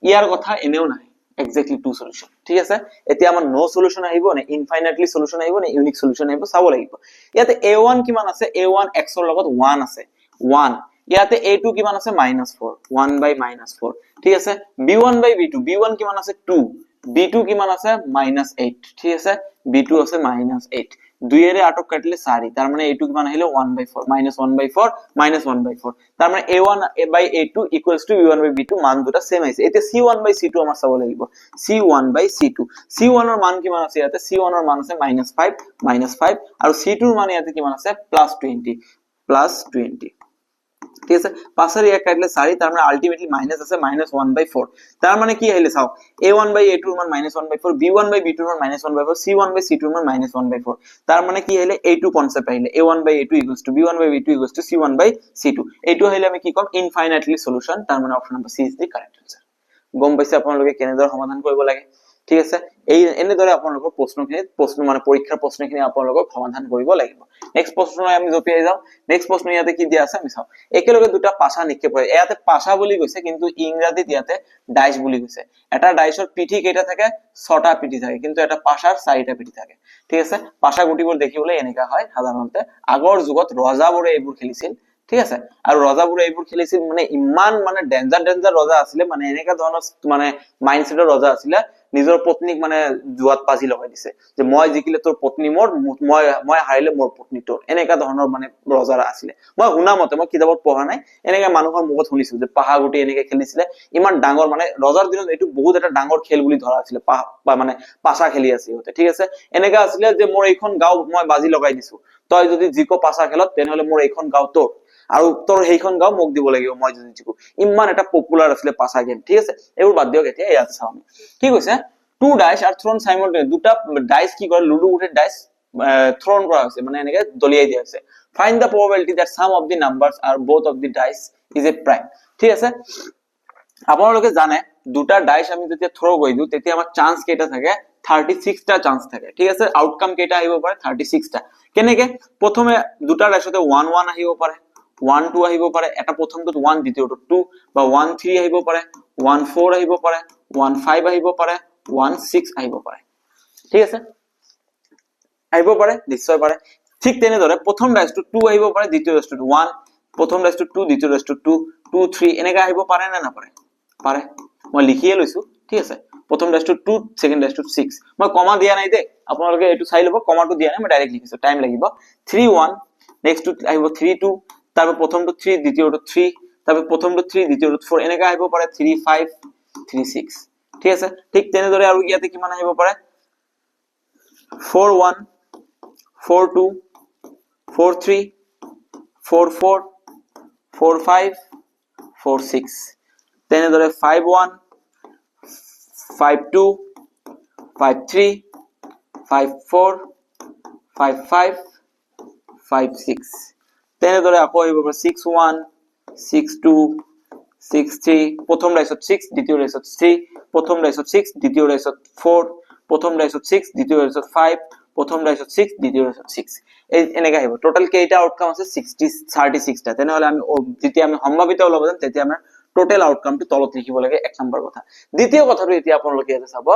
ইয়াৰ কথা এনেও নাই এক্স্যাক্টলি টু সলিউশন ঠিক আছে এতিয়া আমাৰ নো সলিউশন আহিব নে ইনফাইনাইটলি সলিউশন আহিব নে ইউনিক সলিউশন আহিব চাব লাগিব ইয়াতে a1 কিমান আছে a1 x ৰ লগত 1 আছে 1 ইয়াতে a2 কিমান আছে -4 1 বাই -4 ঠিক আছে b1 বাই b2 b1 কিমান আছে 2 b2 কিমান আছে -8 ঠিক আছে b2 আছে -8 2 এর 8 কাটলে 4 তার মানে a2 কিমান আহিলে 1/4 -1/4 -1/4 তার মানে a1 by a2 equals to b1 by b2 মান দুটা সেম আছে এতে c1 বাই c2 আমাৰ চাব লাগিব c1 বাই c2 c1 এৰ মান কিমান আছে ইয়াতে c1 এৰ মান আছে -5 আৰু c2 এর মান ইয়াতে কিমান আছে +20 ঠিক আছে 5 এর 1 কাটলে 4 তার মানে আলটিমেটলি মাইনাস আছে -1/4 তার মানে কি হইলে চাও a1 বাই a2 এর মান -1/4 b1 বাই b2 এর মান -1/4 c1 বাই c2 এর মান -1/4 তার মানে কি হইলে a2 কনসেপ্ট হইলে a1 by a2 b1 by b2 c1 by c2 a2 হইলে আমি কি কম ইনফাইনাইটলি সলিউশন তার মানে option number C is the correct answer গম পাইছে আপোনালোকে কেনেদৰে সমাধান কৰিব লাগে ঠিক আছে এই এনেদৰে আপোনালোকৰ প্ৰশ্ন মানে পৰীক্ষাৰ প্ৰশ্নখিনি আপোনালোকক সমাধান কৰিব লাগিব নেক্সট প্ৰশ্নলৈ আমি জপিয়াই যাও নেক্সট প্ৰশ্ন ইয়াতে কি দিয়া আছে আমি চাও একেলগে দুটা পাশা নিক্ষেপ কৰে ইয়াতে পাশা বুলি কৈছে কিন্তু ইংৰাজীত ইয়াতে ডাইস বুলি কৈছে এটা ডাইসৰ পিঠি কেইটা থাকে 6টা পিঠি থাকে কিন্তু এটা পাশাৰ 4টা পিঠি থাকে ঠিক আছে পাশা গুটিবোৰ দেখিবলৈ এনেকা হয় সাধাৰণতে আগৰ যুগত ৰজাবোৰে এইবোৰ খেলিছিল ঠিক আছে আৰু ৰজাবোৰে এইবোৰ খেলিছিল মানে ইমান মানে ডেঞ্জাৰ ৰজা আছিল মানে এনেকা ধৰণৰ মানে মাইন্ডসেটৰ ৰজা আছিল নিজৰ পত্নীক মানে জুৱাত পাজি লগাই দিছে যে মই জিকিলে তোৰ পত্নী মোৰ মই হাৰিলে মোৰ পত্নী তোৰ এনেকা ধৰণৰ মানে ৰজা আছিল মই শুনা মতে মই কিতাপত পঢ়া নাই এনেকা মানুহৰ মুখত শুনিছো যে পাহা গুটি এনেকা খেলিছিল ইমান ডাঙৰ মানে ৰজাৰ দিনত এটো বহুত এটা ডাঙৰ খেল বুলি ধৰা আছিল মানে পাশা খেলি আছিল হতে ঠিক আছে এনেকা আছিল যে মোৰ এইখন গাঁও মই বাজি লগাই দিছো তই যদি জিকো পাশা খেলত তেনেহলে মোৰ এইখন গাঁও তোৰ আৰু তোৰ হেইখন গাঁও মোক দিব লাগিব মই যদি জিকো ইমান এটা পপুলাৰ আছিল পাশা গেম ঠিক আছে এইবোৰ বাদ দিয়ক এতিয়া ইয়াত চাও কি কৈছে two dice are thrown simultaneously দুটা ডাইস কি কৰে লুডু গুটিৰ ডাইস thrown কৰা হৈছে মানে এনেকে দলিয়াই দিয়া হৈছে find the probability that sum of the numbers are both of the dice is a prime ঠিক আছে আপোনালোকে জানে দুটা ডাইস আমি যেতিয়া থ্রো কৰি দিও তেতিয়া আমাৰ চান্স কেইটা থাকে 36 টা চান্স থাকে ঠিক আছে আউটকাম কেইটা আহিব পাৰে 36 টা কেনেকে প্ৰথমে দুটা ডাইসতে 1 1 আহিব পাৰে 1 2 আহিব পাৰে এটা প্ৰথমটো 1 দ্বিতীয়টো 2 বা 1 3 আহিব পাৰে 1 4 আহিব পাৰে 1 5 আহিব পাৰে 1 6 আহিব পাৰে ঠিক আছে আহিব পাৰে নিশ্চয় পাৰে ঠিক তেনেদৰে প্ৰথম ডাইসটো 2 আহিব পাৰে দ্বিতীয় ডাইসটো 1 প্ৰথম ডাইসটো 2 দ্বিতীয় ডাইসটো 2 2 3 এনেকা আহিব পাৰে না না পাৰে পাৰে মই লিখিয়ে লৈছো ঠিক আছে প্ৰথম ডাইসটো 2 সেকেন্ড ডাইসটো 6 মই কমা দিয়া নাই দে আপোনালোকে এটো চাই লব কমাটো দিয়া নাই মই ডাইৰেক্ট লিখিছো টাইম লাগিব 3 1 নেক্সট টু আহিব 3 2 তারপর প্রথমটো 3 দ্বিতীয়টো 3 তারপর প্রথমটো 3 দ্বিতীয়টো 4 এনেকা আহিব পাৰে 3 5 3 6 ঠিক আছে ঠিক তেনেদৰে আৰু ইয়াতে কিমান আহিব পাৰে 4 1 4 2 4 3 4 4 4 5 4 6 তেনেদৰে 5 1 5 2 5 3 5 4 5 5 5 6 তেনেদৰে আকৌ আহিব পাৰে 6 1 6 2 6 3 প্ৰথম ডাইসত 6 দ্বিতীয় ডাইসত 3 প্ৰথম ডাইসত 6 দ্বিতীয় ডাইসত 4 প্ৰথম ডাইসত 6 দ্বিতীয় ডাইসত 5 প্ৰথম ডাইসত 6 দ্বিতীয় ডাইসত 6 এই এনেকা আহিব টোটাল কেইটা আউটকাম আছে 36 টা তেনেহলে আমি যেতিয়া আমি সম্ভাৱিত ওলাব যাম তেতিয়া আমাৰ টোটাল আউটকামটো তলত লিখিব লাগে এক নম্বৰ কথা দ্বিতীয় কথাটো এতিয়া আপোনালোকে ইয়াতে চাব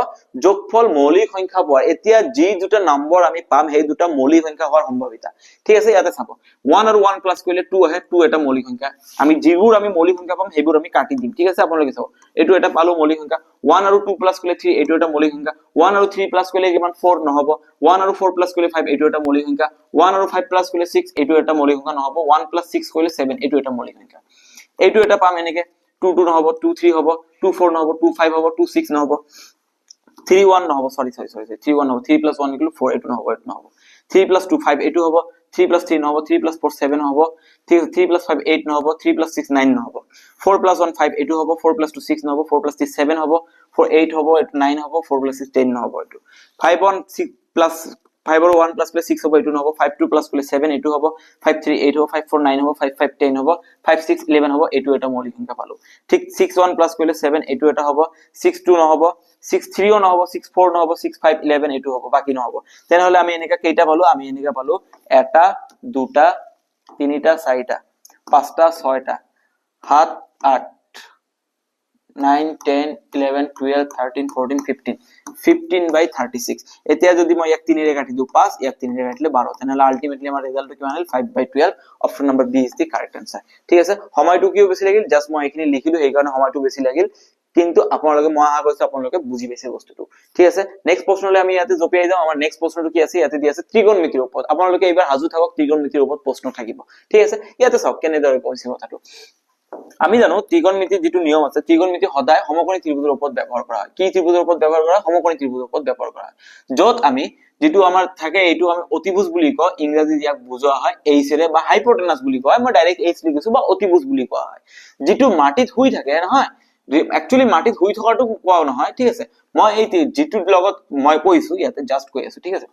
যোগফল মৌলিক সংখ্যা পোৱা এতিয়া যি দুটা নম্বৰ আমি পাম সেই দুটা মৌলিক সংখ্যা হোৱাৰ সম্ভাৱিতা ঠিক আছে ইয়াতে চাব 1 আৰু 1 প্লাস কৰিলে 2 আহে 2 এটা মৌলিক সংখ্যা আমি যিবোৰ আমি মৌলিক সংখ্যা পাম সেইবোৰ আমি কাটি দিম ঠিক আছে আপোনালোকে চাব এটো এটা পালো মৌলিক সংখ্যা 1 আৰু 2 প্লাস কৰিলে 3 এটো এটা মৌলিক সংখ্যা 1 আৰু 3 প্লাস কৰিলে কিমান 4 নহব 1 আৰু 4 প্লাস কৰিলে 5 এটো এটা মৌলিক সংখ্যা 1 আৰু 5 প্লাস কৰিলে 6 এটো এটা মৌলিক সংখ্যা নহব 1 প্লাস 6 কৰিলে 7 এটো এটা মৌলিক সংখ্যা এটো এটা পাম এনেকে 2 2 নহব 2 3 হ'ব 2 4 নহব 2 5 হ'ব 2 6 নহব 3 1 নহব সরি 3 1 নহব 3 + 1 = 4 এটো নহব 3 + 2 5 এটো হ'ব 3 + 3 নহব 3 + 4 7 হ'ব 3 + 5 8 নহব 3 + 6 9 নহব 4 + 1 5 এটো হ'ব 4 + 2 6 নহব 4 + 3 7 হ'ব 4 8 হ'ব 8 9 হ'ব 4 + 6 10 নহব এটো 5 1 6 + 5 और 1 प्लस प्लस 6 হবে, 2 নহব, 5 2 প্লাস করলে 7 এইটো হ'ব, 5 3 8 হ'ব, 5 4 9 হ'ব, 5 5 10 হ'ব, 5 6 11 হ'ব, এইটো এটা মৌলিক সংখ্যা পালো। ঠিক 6 1 প্লাস করলে 7 এইটো এটা হ'ব, 6 2 নহব, 6 3 ও নহব, 6 4 নহব, 6 5 11 এইটো হ'ব, বাকি নহব। তেনেহলে আমি এনেকা কেইটা পালো, আমি এনেকা পালো এটা দুটা তিনিটা চাৰিটা পাঁচটা ছয়টা 7 8 9 10 11 12 13 14 15 15 by 36 এতিয়া যদি মই ইয়াক 3 ৰে কাটি দিও 5 ইয়াক 3 ৰে কাটিলে 12 তেনেহলে আলটিমেটলি আমাৰ ৰিজাল্টটো কিমান হ'ল 5 by 12 option number B is the correct answer ঠিক আছে সময়টো কিয় বেছি লাগিল জাস্ট মই এখিনি লিখিলো এই কাৰণে সময়টো বেছি লাগিল কিন্তু আপোনালোকে মই আশা কৰিছো আপোনালোকে বুজি পাইছে বস্তুটো ঠিক আছে নেক্সট প্ৰশ্নলৈ আমি ইয়াতে জপিয়াই যাম আমাৰ নেক্সট প্ৰশ্নটো কি আছে ইয়াতে দি আছে ত্ৰিকোণমিতিৰ ওপৰত আপোনালোকে এবাৰ হাজু থাকক ত্ৰিকোণমিতিৰ ওপৰত প্ৰশ্ন থাকিব ঠিক আছে ইয়াতে চাওক কেনেদৰে কৈছে কথাটো আমি জানো ত্ৰিকোণমিতিৰ যেটো নিয়ম আছে ত্ৰিকোণমিতি সদায় সমকোণী ত্ৰিভুজৰ ওপৰত ব্যৱহাৰ কৰা হয় কি ত্ৰিভুজৰ ওপৰত ব্যৱহাৰ কৰা সমকোণী ত্ৰিভুজৰ ওপৰত ব্যৱহাৰ কৰা হয় যত আমি যেটো আমাৰ থাকে এইটো আমি অতিভুজ বুলি কওঁ ইংৰাজী ইয়াক বুজোৱা হয় এইচৰে বা হাইপোটেনাস বুলি কয় মই ডাইৰেক্ট এইচ লিখিছো বা অতিভুজ বুলি কোৱা হয় যেটো মাটিত হুই থাকে নহয় একচুয়ালি মাটিত হুই থকাটো কোৱা নহয় ঠিক আছে মই এই যেটো লগত মই কৈছো ইয়াতে জাস্ট কৈ আছো ঠিক আছে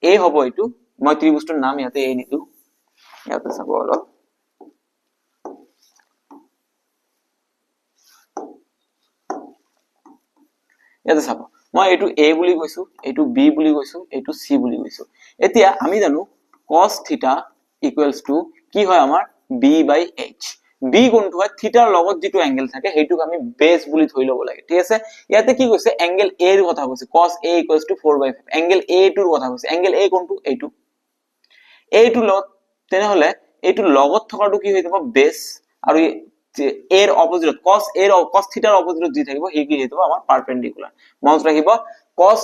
এ হ'ব এইটো মই ত্ৰিভুজটোৰ নাম ইয়াতে এ নিদু ইয়াতে চাব অলপ ইয়াতে চাব মই এটো a বুলি কৈছো এটো b বুলি কৈছো এটো c বুলি কৈছো এতিয়া আমি জানো cos θ = কি হয় আমাৰ b by h b কোনটো হয় থিটাৰ লগত যেটো এংগেল থাকে হেইটোক আমি বেস বুলি ধৰি লব লাগে ঠিক আছে ইয়াতে কি কৈছে এংগেল a এৰ কথা কৈছে cos a = 4/5 এংগেল a টোৰ কথা কৈছে এংগেল a কোনটো এইটো a টো লগত তেনেহলে এইটো লগত থকাটো কি হৈ যাব বেস আৰু এৰ অপোজিট cos থিটাৰ অপোজিট যি থাকিব হে কি হেতু আমাৰ পাৰপেন্ডিকুলাৰ মনত ৰাখিব cos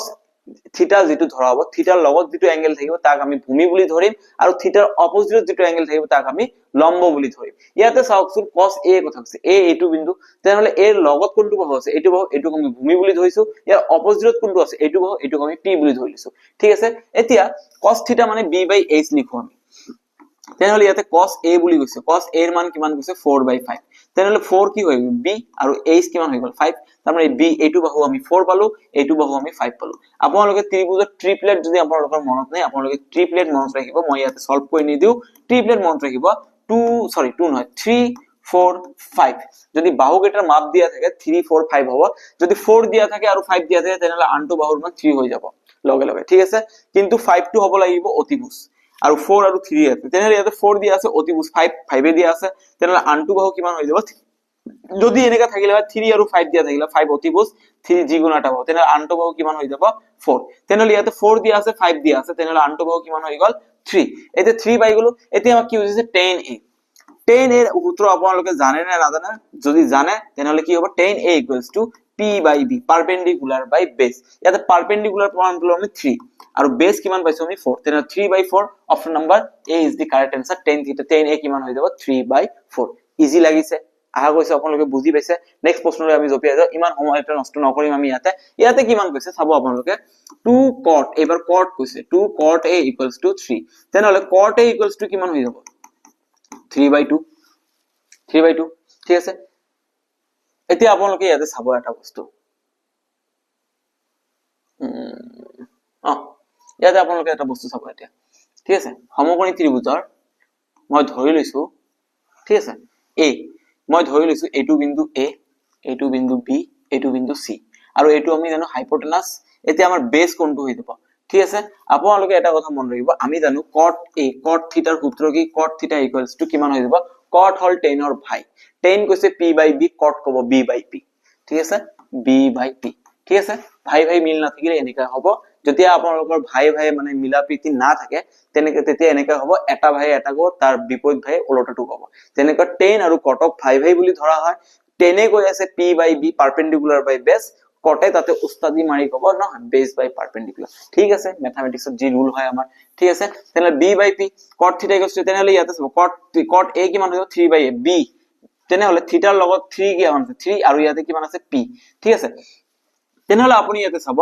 থিটা যেটো ধৰা হ'ব থিটাৰ লগত যেটো এংগেল থাকিব তাক আমি ভূমি বুলি ধৰিম আৰু থিটাৰ অপোজিট যেটো এংগেল থাকিব তাক আমি লম্ব বুলি ধৰিম ইয়াতে চাওকচোন cos a কথা কৈছে a এইটো বিন্দু তেনেহলে এর লগত কোনটো বাহু আছে এইটো বাহু এইটো আমি ভূমি বুলি ধৰিছো ইয়াৰ অপোজিট কোনটো আছে এইটো বাহু এইটো আমি p বুলি ধৰিছো ঠিক আছে এতিয়া cos থিটা মানে b by h লিখো আমি তেনেহলে ইয়াতে cos a বুলি কৈছে cos a এর মান কিমান কৈছে 4/5 তেনেহলে 4 কি হৈ গল b আৰু h কিমান হৈ গল 5 তাৰ মানে b এইটো বাহু আমি 4 পালো এইটো বাহু আমি 5 পালো আপোনালোকে ত্ৰিভুজৰ ট্ৰিপলেট যদি আপোনালোকৰ মনত নাই আপোনালোকে ট্ৰিপলেট মনত ৰাখিব মই ইয়াতে সলভ কৰি নিদিও ট্ৰিপলেট মনত ৰাখিব 2 নহয় 3 4 5 যদি বাহু কেইটাৰ মাপ দিয়া থাকে 3 4 5 হ'ব যদি 4 দিয়া থাকে আৰু 5 দিয়া থাকে তেনেহলে আনটো বাহুৰ মান 3 হৈ যাব লগে লগে ঠিক আছে কিন্তু 5 টো হ'ব লাগিব অতিভুজ আৰু 4 আৰু 3 আছে তেনেহলে ইয়াতে 4 দিয়া আছে অতিভুজ 5 এ দিয়া আছে তেনেহলে আনটো বাহু কিমান হৈ যাব যদি এনেকা থাকিলে 3 আৰু 5 দিয়া থাকিলে 5 অতিভুজ 3 জি গুণাটা হ'ব তেনেহলে আনটো বাহু কিমান হৈ যাব 4 তেনেহলে ইয়াতে 4 দিয়া আছে 5 দিয়া আছে তেনেহলে আনটো বাহু কিমান হৈ গল 3 এতে 3 পাই গলো এতিয়া আমাক কি হৈছে 10a 10 এর সূত্র আপোনালোকে জানে না নাজানে যদি জানে তেনেহলে কি হ'ব 10a = p by b perpendicular by base ইয়াতে পারপেন্ডিকুলার প্রমাণ হলো আমি 3 আৰু বেস কিমান পাইছো আমি 4 তেনে 3/4 option number a is the correct answer 10 থিটা 10a কিমান হৈ যাব 3/4 ইজি লাগিছে আহা কৈছে আপোনালোকে বুজি পাইছে নেক্সট প্ৰশ্নলৈ আমি জপিয়া যাও ইমান সময় এটা নষ্ট নকৰিম আমি ইয়াতে কিমান কৈছে চাব আপোনালোকে 2 cot এবাৰ cot কৈছে 2 cot a = 3 তেনেহলে cot a = কিমান হৈ যাব 3/2 ঠিক আছে এতিয়া আপোনালোকে ইয়াতে চাব এটা বস্তু ইয়াতে আপোনালোকে এটা বস্তু চাব এতিয়া ঠিক আছে সমকোণী ত্ৰিভুজৰ মই ধৰি লৈছো ঠিক আছে a মই ধৰি লৈছো এইটো বিন্দু a এইটো বিন্দু b এইটো বিন্দু c আৰু এইটো আমি জানো হাইপোটেনাস এতিয়া আমাৰ বেস কোনটো হৈ যাব ঠিক আছে আপোনালোকে এটা কথা মন ৰাখিব আমি জানো cot a cot থিটাৰ সূত্ৰ কি cot থিটা = কিমান হৈ যাব cot হল 10 ৰ ভাই 10 কৈছে p by b cot কব b by p ঠিক আছে b by p ঠিক আছে ভাই ভাই মিল না থাকিলে এনেকা হ'ব যেতিয়া আপোনালোকৰ ভাই ভাই মানে মিলা প্ৰীতি না থাকে তেনেকে তেতিয়া এনেকা হ'ব এটা ভাই এটা গো তাৰ বিপৰীত ভাই ওলটাটো কব তেনেকা 10 আৰু cot ক ভাই ভাই বুলি ধৰা হয় 10 এ কৈ আছে p by b perpendicular by base cot A তাতে উস্তাদি মাৰি কব না বেস বাই পাৰপেন্ডিকুলাৰ ঠিক আছে ম্যাথমেটিক্সত যি ৰুল হয় আমাৰ ঠিক আছে তেনে b by p cot থিটা = তেনেহলে ইয়াতে চাব cot a কিমান হৈ 3/a b তেনেহলে থিটাৰ লগত 3 কি আছে 3 আৰু ইয়াতে কিমান আছে p ঠিক আছে তেনেহলে আপুনি ইয়াতে চাব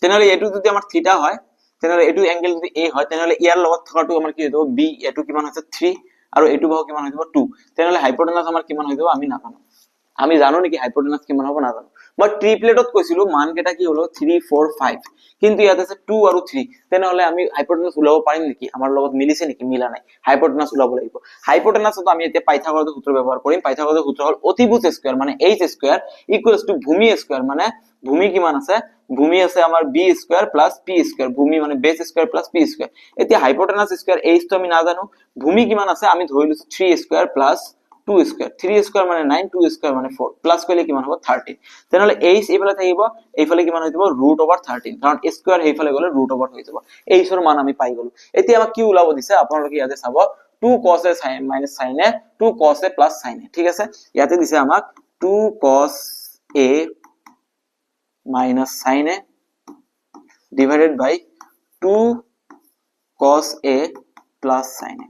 তেনেহলে এটো যদি আমাৰ থিটা হয় তেনেহলে এটো এংগেল যদি a হয় তেনেহলে ইয়াৰ লগত থকাটো আমাৰ কি হৈ যাব b এটো কিমান আছে 3 আৰু এটো বাহু কিমান হৈ যাব 2 তেনেহলে হাইপোটেনাস আমাৰ কিমান হৈ যাব আমি নাজানো আমি জানো নেকি হাইপোটেনাস কিমান হ'ব নাজানো মই ট্ৰিপলেটত কৈছিলো মান কেটা কি হলো 3 4 5 কিন্তু ইয়াত আছে 2 আৰু 3 তেনেহলে আমি হাইপোটেনাস উলাব পাৰিম নেকি আমাৰ লগত মিলিছে নেকি মিলা নাই হাইপোটেনাস উলাব লাগিব হাইপোটেনাসত আমি এতিয়া পাইথাগোৰাছৰ সূত্ৰ ব্যৱহাৰ কৰিম পাইথাগোৰাছৰ সূত্ৰ হল অতিভুজ স্কয়াৰ মানে h স্কয়াৰ ইকুৱেলছ টু ভূমি স্কয়াৰ মানে ভূমি কিমান আছে ভূমি আছে আমাৰ b square plus p square ভূমি মানে base square plus p square এতিয়া হাইপোটেনাস স্কয়াৰ h তো আমি নাজানো ভূমি কিমান আছে আমি ধৰি লৈছো 3 স্কয়াৰ প্লাস 2 স্কয়াৰ 3 স্কয়াৰ মানে 9 2 স্কয়াৰ মানে 4 প্লাস কৰিলে কিমান হ'ব 13 তেনেহলে h এইফালে থাকিব এইফালে কিমান হৈ যাব √13 কাৰণ স্কয়াৰ এইফালে গলে √over হৈ যাব h ৰ মান আমি পাই গলো এতিয়া আমাক কি উলাব দিছে আপোনালোকে ইয়াতে চাব 2 cos a minus sin a 2 cos a plus sin a ঠিক আছে ইয়াতে দিছে আমাক 2 cos a minus sin a divided by 2 cos a plus sin a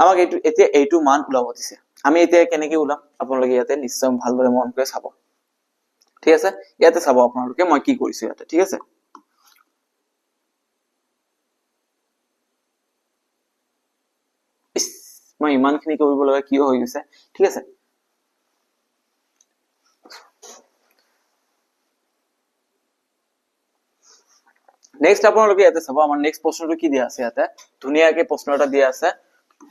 আমাক এতিয়া এইটো মান উলাব দিছে আমি এতিয়া কেনেকৈ উলাম আপোনালোকে ইয়াতে নিশ্চয় ভালদৰে মন কৰি চাব ঠিক আছে ইয়াতে চাব আপোনালোকে মই কি কৰিছো ইয়াতে ঠিক আছে মই ইমানখিনি কৰিব লগা কিয় হৈ গৈছে ঠিক আছে নেক্সট আপোনালোকে ইয়াতে চাব আমাৰ নেক্সট প্ৰশ্নটো কি দিয়া আছে ইয়াতে ধুনিয়াকে প্ৰশ্ন এটা দিয়া আছে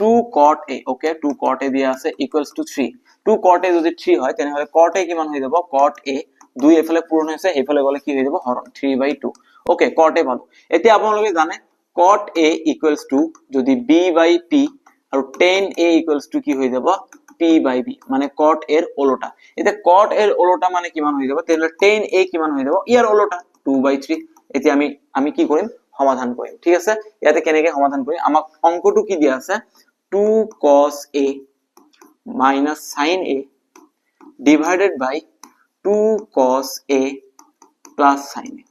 2 cot a okay 2 cot a দিয়া আছে ইকুৱেলছ টু 3 2 cot a যদি 3 হয় তেনেহলে cot a কিমান হৈ যাব cot a 2 এফালে পূৰণ হৈছে এইফালে গলে কি হৈ যাব হৰণ 3/2 ওকে cot a পালো এতিয়া আপোনালোকে জানে cot a ইকুৱেলছ টু যদি b/p আৰু tan a ইকুৱেলছ টু কি হৈ যাব p/b মানে cot a এর ওলোটা এতিয়া cot a এর ওলোটা মানে কিমান হৈ যাব তেলে tan a কিমান হৈ যাব ইয়াৰ ওলোটা 2/3 এতিয়া আমি কি কৰিম সমাধান কৰিম ঠিক আছে ইয়াতে কেনেকৈ সমাধান কৰিম আমাক অংকটো কি দিয়া আছে 2 cos a minus sin a divided by 2 cos a plus sin a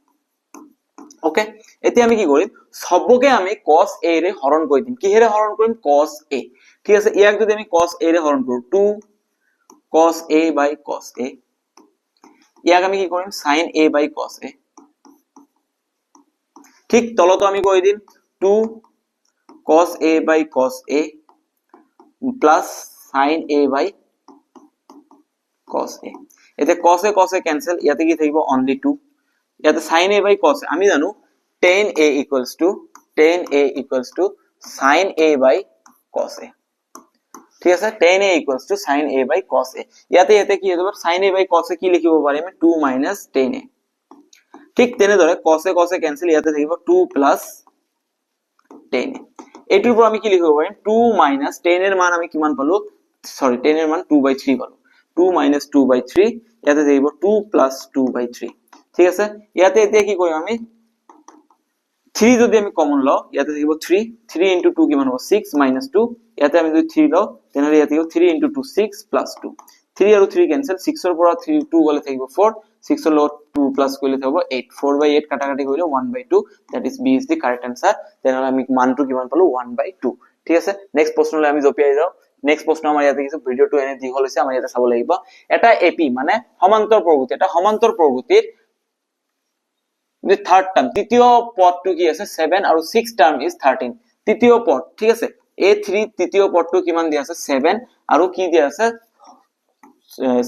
okay এতিয়া আমি কি কৰিম সবকে আমি cos a ৰে হৰণ কৰি দিম কিহেৰে হৰণ কৰিম cos a ঠিক আছে ইয়াক যদি আমি cos a ৰে হৰণ কৰো 2 cos a by cos a ইয়াক আমি কি কৰিম sin a by cos a ঠিক তলতো আমি কৰি দিম 2 cos a by cos a plus sin a by cos a এতে cos a cancel ইয়াতে কি থাকিব only 2 ইয়াতে sin a by cos a আমি জানো tan a equals to sin a by cos a ঠিক আছে tan a equals to sin a by cos a ইয়াতে কি হ'ব sin a by cos a কি লিখিব পাৰিম 2 minus tan a ঠিক তেনে ধৰে cos a cancel ইয়াতে থাকিব 2 plus tan a এটিৰ পৰা আমি কি লিখিব পাৰিম 2 minus tan এর মান আমি কিমান পালো সরি tan এর মান 2/3 পালো 2 minus 2/3 ইয়াতে থাকিব 2 plus 2/3 ঠিক আছে ইয়াতে এতিয়া কি কৰিম আমি 3 যদি আমি কমন লও ইয়াতে থাকিব 3 3 into 2 কিমান হ'ব 6 minus 2 ইয়াতে আমি যদি 3 লও তেনহলে ইয়াতে থাকিব 3 into 2 6 plus 2 3 আৰু 3 ক্যান্সেল 6 ৰ পৰা 3 2 গলে থাকিব 4 6 ৰ লগত 2 প্লাস কৰিলে থাকিব 8 4/8 কাটাকাটি কৰিলে 1/2 that is b is the correct answer তেনহলে আমি মানটো কিমান পালো 1/2 ঠিক আছে নেক্সট প্ৰশ্নলৈ আমি জপিয়াই যাও নেক্সট প্ৰশ্ন আমাৰ ইয়াতে কিছু ভিডিওটো এনে দীঘল হৈছে আমাৰ ইয়াতে চাব লাগিব এটা এপি মানে সমান্তৰ প্ৰগতি এটা সমান্তৰ প্ৰগতিৰ the third term তৃতীয় পদটো কি আছে 7 আৰু 6 term is 13 তৃতীয় পদ ঠিক আছে a3 তৃতীয় পদটো কিমান দিয়া আছে 7 আৰু কি দিয়া আছে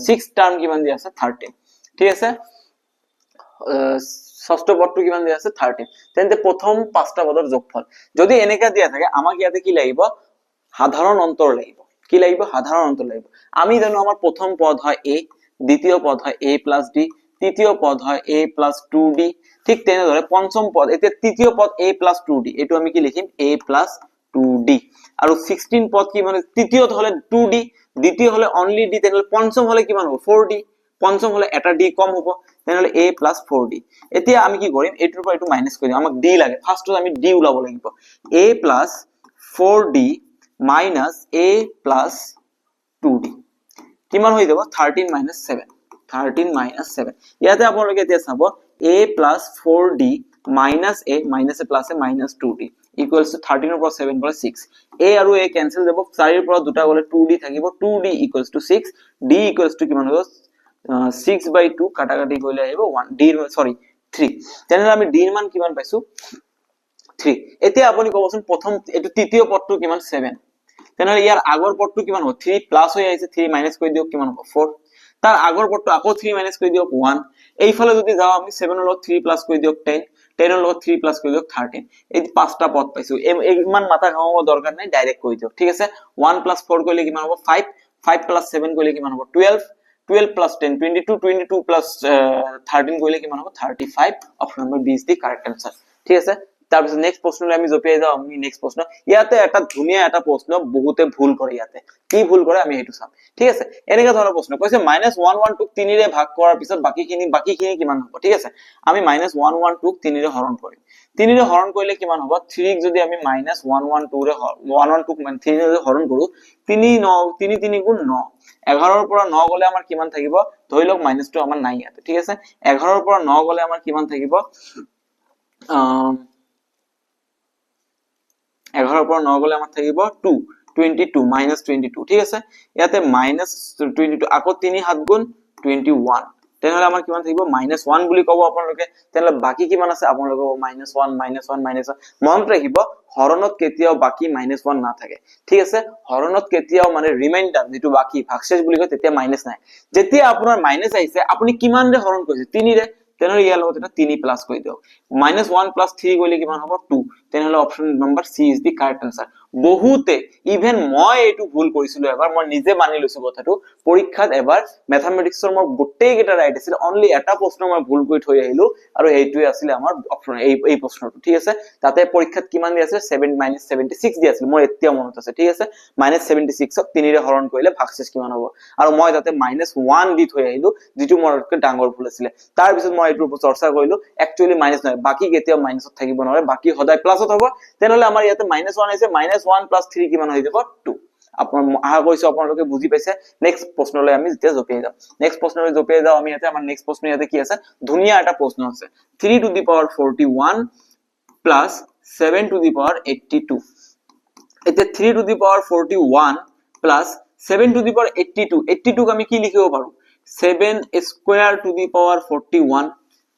6 term কিমান দিয়া আছে 13 ঠিক আছে ষষ্ঠ পদটো কিমান দিয়া আছে 13 তেন্তে প্ৰথম পাঁচটা পদৰ যোগফল যদি এনেকা দিয়া থাকে আমাক ইয়াতে কি লাগিব সাধাৰণ অন্তৰ লাগিব কি লাগিব সাধাৰণ অন্তৰ লাগিব আমি জানো আমাৰ প্ৰথম পদ হয় a দ্বিতীয় পদ হয় a plus d তৃতীয় পদ হয় a plus 2d ঠিক তেনে ধৰে পঞ্চম পদ এতিয়া তৃতীয় পদ a plus 2d এটো আমি কি লিখিম a plus 2d আৰু 16 পদ কি মানে তৃতীয় হলে 2d দ্বিতীয় হলে only d তেনহলে পঞ্চম হলে কিমান হ'ব 4d পঞ্চম হলে এটা d কম হ'ব তেনহলে a plus 4d এতিয়া আমি কি কৰিম এটোৰ পৰা এটো মাইনাস কৰি দিম আমাক d লাগে ফাৰ্স্টত আমি d উলাব লাগিব a plus 4d minus a plus 2d কিমান হৈ যাব 13 minus 7 13 minus 7 ইয়াতে আপোনালোকে এতিয়া চাব a plus 4d minus a plus a minus 2d equals to 13 ৰ পৰা 7 পৰা 6 a আৰু a cancel যাব 4 ৰ পৰা দুটা গলে 2d থাকিব 2d equals to 6 d equals to কিমান হ'ব 6/2 কাটাকাটি কৰিলে আহিব 1 d সৰি 3 তেনহলে আমি d এৰ মান কিমান পাইছো 3 এতিয়া আপুনি কবচোন প্ৰথম এটো তৃতীয় পদটো কিমান 7 তেনেহলে ইয়াৰ আগৰ পদটো কিমান হ'ব 3 প্লাস হৈ আহিছে 3 মাইনাস কৰি দিয়ক কিমান হ'ব 4 তাৰ আগৰ পদটো আকৌ 3 মাইনাস কৰি দিয়ক 1 এইফালে যদি যাও আমি 7 ৰ লগত 3 প্লাস কৰি দিয়ক 10 10 ৰ লগত 3 প্লাস কৰি দিয়ক 13 এই পাঁচটা পদ পাইছো ইমান মাথা ঘামাব দৰকাৰ নাই ডাইৰেক্ট কৰি দিয়ক ঠিক আছে 1 প্লাস 4 কৰিলে কিমান হ'ব 5 5 প্লাস 7 কৰিলে কিমান হ'ব 12 12 plus 10 22 22 plus 13 কৰিলে কিমান হ'ব 35 option number B is the correct answer ঠিক আছে তাৰ পিছত নেক্সট প্ৰশ্নলৈ আমি জপিয়াই যাও আমি নেক্সট প্ৰশ্ন ইয়াতে এটা ধুনিয়া এটা প্ৰশ্ন বহুতে ভুল কৰে ইয়াতে কি ভুল কৰে আমি হেতু চাম ঠিক আছে এনেকা ধৰণৰ প্ৰশ্ন কৈছে -112 ক 3 ৰে ভাগ কৰাৰ পিছত বাকিখিনি কিমান হ'ব ঠিক আছে আমি -112 ক 3 ৰে হৰণ কৰিম 3 ৰে হৰণ কৰিলে কিমান হ'ব 3 ক যদি আমি -112 ৰে 112 ক 3 ৰে হৰণ কৰো 3 9 3 3 গুণ 9 11 ৰ পৰা 9 গলে আমাৰ কিমান থাকিব ধৰি লওক মাইনাসটো আমাৰ নাই ইয়াতে ঠিক আছে 11 ৰ পৰা 9 গলে আমাৰ কিমান থাকিব 11 ৰ পৰা 9 গলে আমাৰ থাকিব 2 22 -22 ঠিক আছে ইয়াতে -22 আকৌ 3 7 গুণ 21 তেনেহলে আমাৰ কিমান থাকিব -1 বুলি কব আপোনালোকে তেনেহলে বাকি কিমান আছে আপোনালোকে -1 মনত ৰাখিব হৰণত কেতিয়াও বাকি -1 না থাকে ঠিক আছে হৰণত কেতিয়াও মানে ৰিমাইন্ডাৰ যেটো বাকি ভাগশেষ বুলি কয় তেতিয়া মাইনাস নাই যেতিয়া আপোনাৰ মাইনাস আহিছে আপুনি কিমান ৰে হৰণ কৰিছে 3 ৰে তেনেহলে ইয়াৰ লগত এটা 3 প্লাস কৰি দিয়ক -1 + 3 গলে কিমান হ'ব 2 তেনেহলে option number C is the correct answer বহুতে ইভেন মই এটো ভুল কৰিছিলো এবাৰ মই নিজে মানি লৈছো কথাটো পৰীক্ষাত এবাৰ ম্যাথমেটিক্সৰ মোৰ গোটেই কেইটা ৰাইট আছিল অনলি এটা প্ৰশ্ন মই ভুল কৰি থৈ আহিলো আৰু এইটোই আছিল আমাৰ অপচন এই প্ৰশ্নটো ঠিক আছে তাতে পৰীক্ষাত কিমান দি আছে 7 - 76 দি আছিল মোৰ এতিয়া মনত আছে ঠিক আছে -76 ক 3 ৰে হৰণ কৰিলে ভাগশেষ কিমান হ'ব আৰু মই তাতে -1 দি থৈ আহিলো যেটো মোৰকৈ ডাঙৰ ভুল আছিল তাৰ পিছত মই এইটোৰ ওপৰত চৰ্চা কৰিলো একচুয়ালি মাইনাস নহয় বাকি কেতিয়াও মাইনাসত থাকিব নোৱাৰে বাকি সদায় প্লাসত হ'ব তেনেহলে আমাৰ ইয়াতে -1 আছে -1 + 3 কিমান হৈ যাব 2 আপোনাৰ আহা কৈছো আপোনালোকে বুজি পাইছে নেক্সট প্ৰশ্নলৈ আমি যেতিয়া জপিয়াই যাম নেক্সট প্ৰশ্নলৈ জপিয়াই যাও আমি ইয়াতে আমাৰ নেক্সট প্ৰশ্ন ইয়াতে কি আছে ধুনিয়া এটা প্ৰশ্ন আছে 3 to the power 41 plus 7 to the power 82 এতে 3 to the power 41 plus 7 to the power 82 ক আমি কি লিখিব পাৰো 7 square to the power 41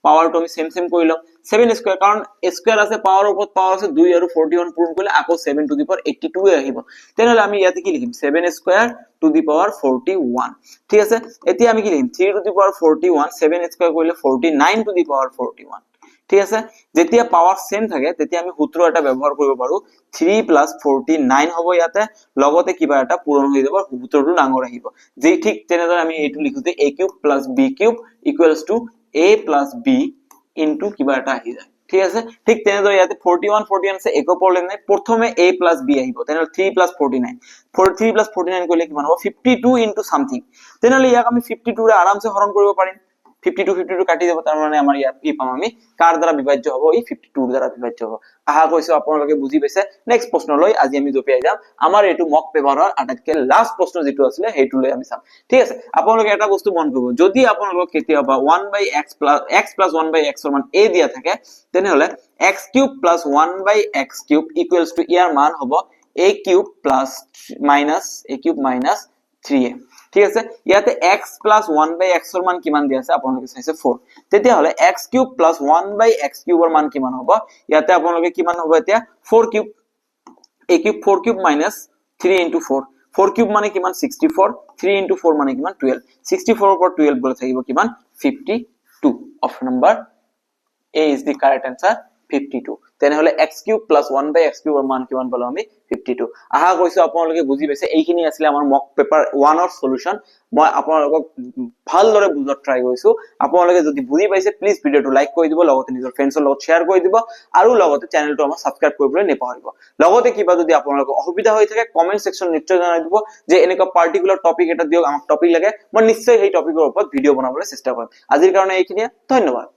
power তো আমি সেম কৰি লম 7 স্কয়াৰ কাৰণ স্কয়াৰ আছে পাওয়াৰ উপৰ পাওয়াৰ আছে 2 আৰু 41 পূৰণ কৰিলে আকৌ 7 to the power 82 এ আহিব তেনেহলে আমি ইয়াতে কি লিখিম 7 স্কয়ার to the power 41 ঠিক আছে এতিয়া আমি কি লিখিম 3 to the power 41 7 স্কয়ার কৰিলে 49 to the power 41 ঠিক আছে যেতিয়া পাওয়াৰ সেম থাকে তেতিয়া আমি সূত্ৰ এটা ব্যৱহাৰ কৰিব পাৰো 3 + 49 হ'ব ইয়াতে লগতে কিবা এটা পূৰণ হৈ যাব সূত্ৰটো ডাঙৰ আহিব যে ঠিক তেনেদৰে আমি এইটো লিখো যে a³ + b³ = a plus b into কিবা এটা আহি যায় ঠিক আছে ঠিক তেনেদৰে ইয়াতে 41 আছে একো প্ৰবলেম নাই প্ৰথমে a plus b আহিব তেনেহলে 3 plus 49 3 plus 49 কৰিলে কিমান হ'ব 52 into something তেনেহলে ইয়াক আমি 52 ৰে আৰামসে হৰণ কৰিব পাৰিম 52 কাটি যাব তাৰ মানে আমাৰ ইয়াত কি পাম আমি কাৰ দ্বাৰা বিভাজ্য হ'ব এই 52 দ্বাৰা বিভাজ্য হ'ব আহা কৈছো আপোনালোকে বুজি পাইছে নেক্সট প্ৰশ্নলৈ আজি আমি জপিয়াই যাম আমাৰ এটো মক পেপাৰৰ আটাইতকৈ লাষ্ট প্ৰশ্ন যেটো আছিল হেতু লৈ আমি চাম ঠিক আছে আপোনালোকে এটা বস্তু মন কৰিব যদি আপোনালোকক কেতিয়াবা 1/x + 1/x ৰ মান a দিয়া থাকে তেনেহলে x³ + 1/x³ = ইয়াৰ মান হ'ব a³ - -3a ঠিক আছে ইয়াতে x + 1/x ৰ মান কিমান দিয়া আছে আপোনালোকে চাইছে 4 তেতিয়া হলে x³ + 1/x³ ৰ মান কিমান হ'ব ইয়াতে আপোনালোকে কিমান হ'ব এতিয়া 4³ a³ 4³ - 3 * 4 4³ মানে কিমান 64 3 * 4 মানে কিমান 12 64 ৰ পৰা 12 গলে থাকিব কিমান 52 option number A is the correct answer 52 তেনেহলে x³ + 1/x³ ৰ মান কিমান পালো আমি 52 আহা কৈছো আপোনালোকে বুজি পাইছে এইখিনি আছিল আমাৰ মক পেপাৰ 1 ৰ সলিউশন মই আপোনালোকক ভালদৰে বুজাত ট্ৰাই কৰিছো আপোনালোকে যদি বুজি পাইছে প্লিজ ভিডিওটো লাইক কৰি দিব লগতে নিজৰ ফ্ৰেণ্ডছৰ লগত শেয়াৰ কৰি দিব আৰু লগতে চেনেলটো আমাৰ সাবস্ক্ৰাইব কৰিবলৈ নেপাহৰিব লগতে কিবা যদি আপোনালোকৰ অসুবিধা হৈ থাকে কমেন্ট সেকশন নিশ্চয় জনাই দিব যে এনেকুৱা পাৰ্টিকুলাৰ টপিক এটা দিয়ক আমাক টপিক লাগে মই নিশ্চয় সেই টপিকৰ ওপৰত ভিডিও বনাবলৈ চেষ্টা কৰিম আজিৰ কাৰণে এইখিনিয়ে ধন্যবাদ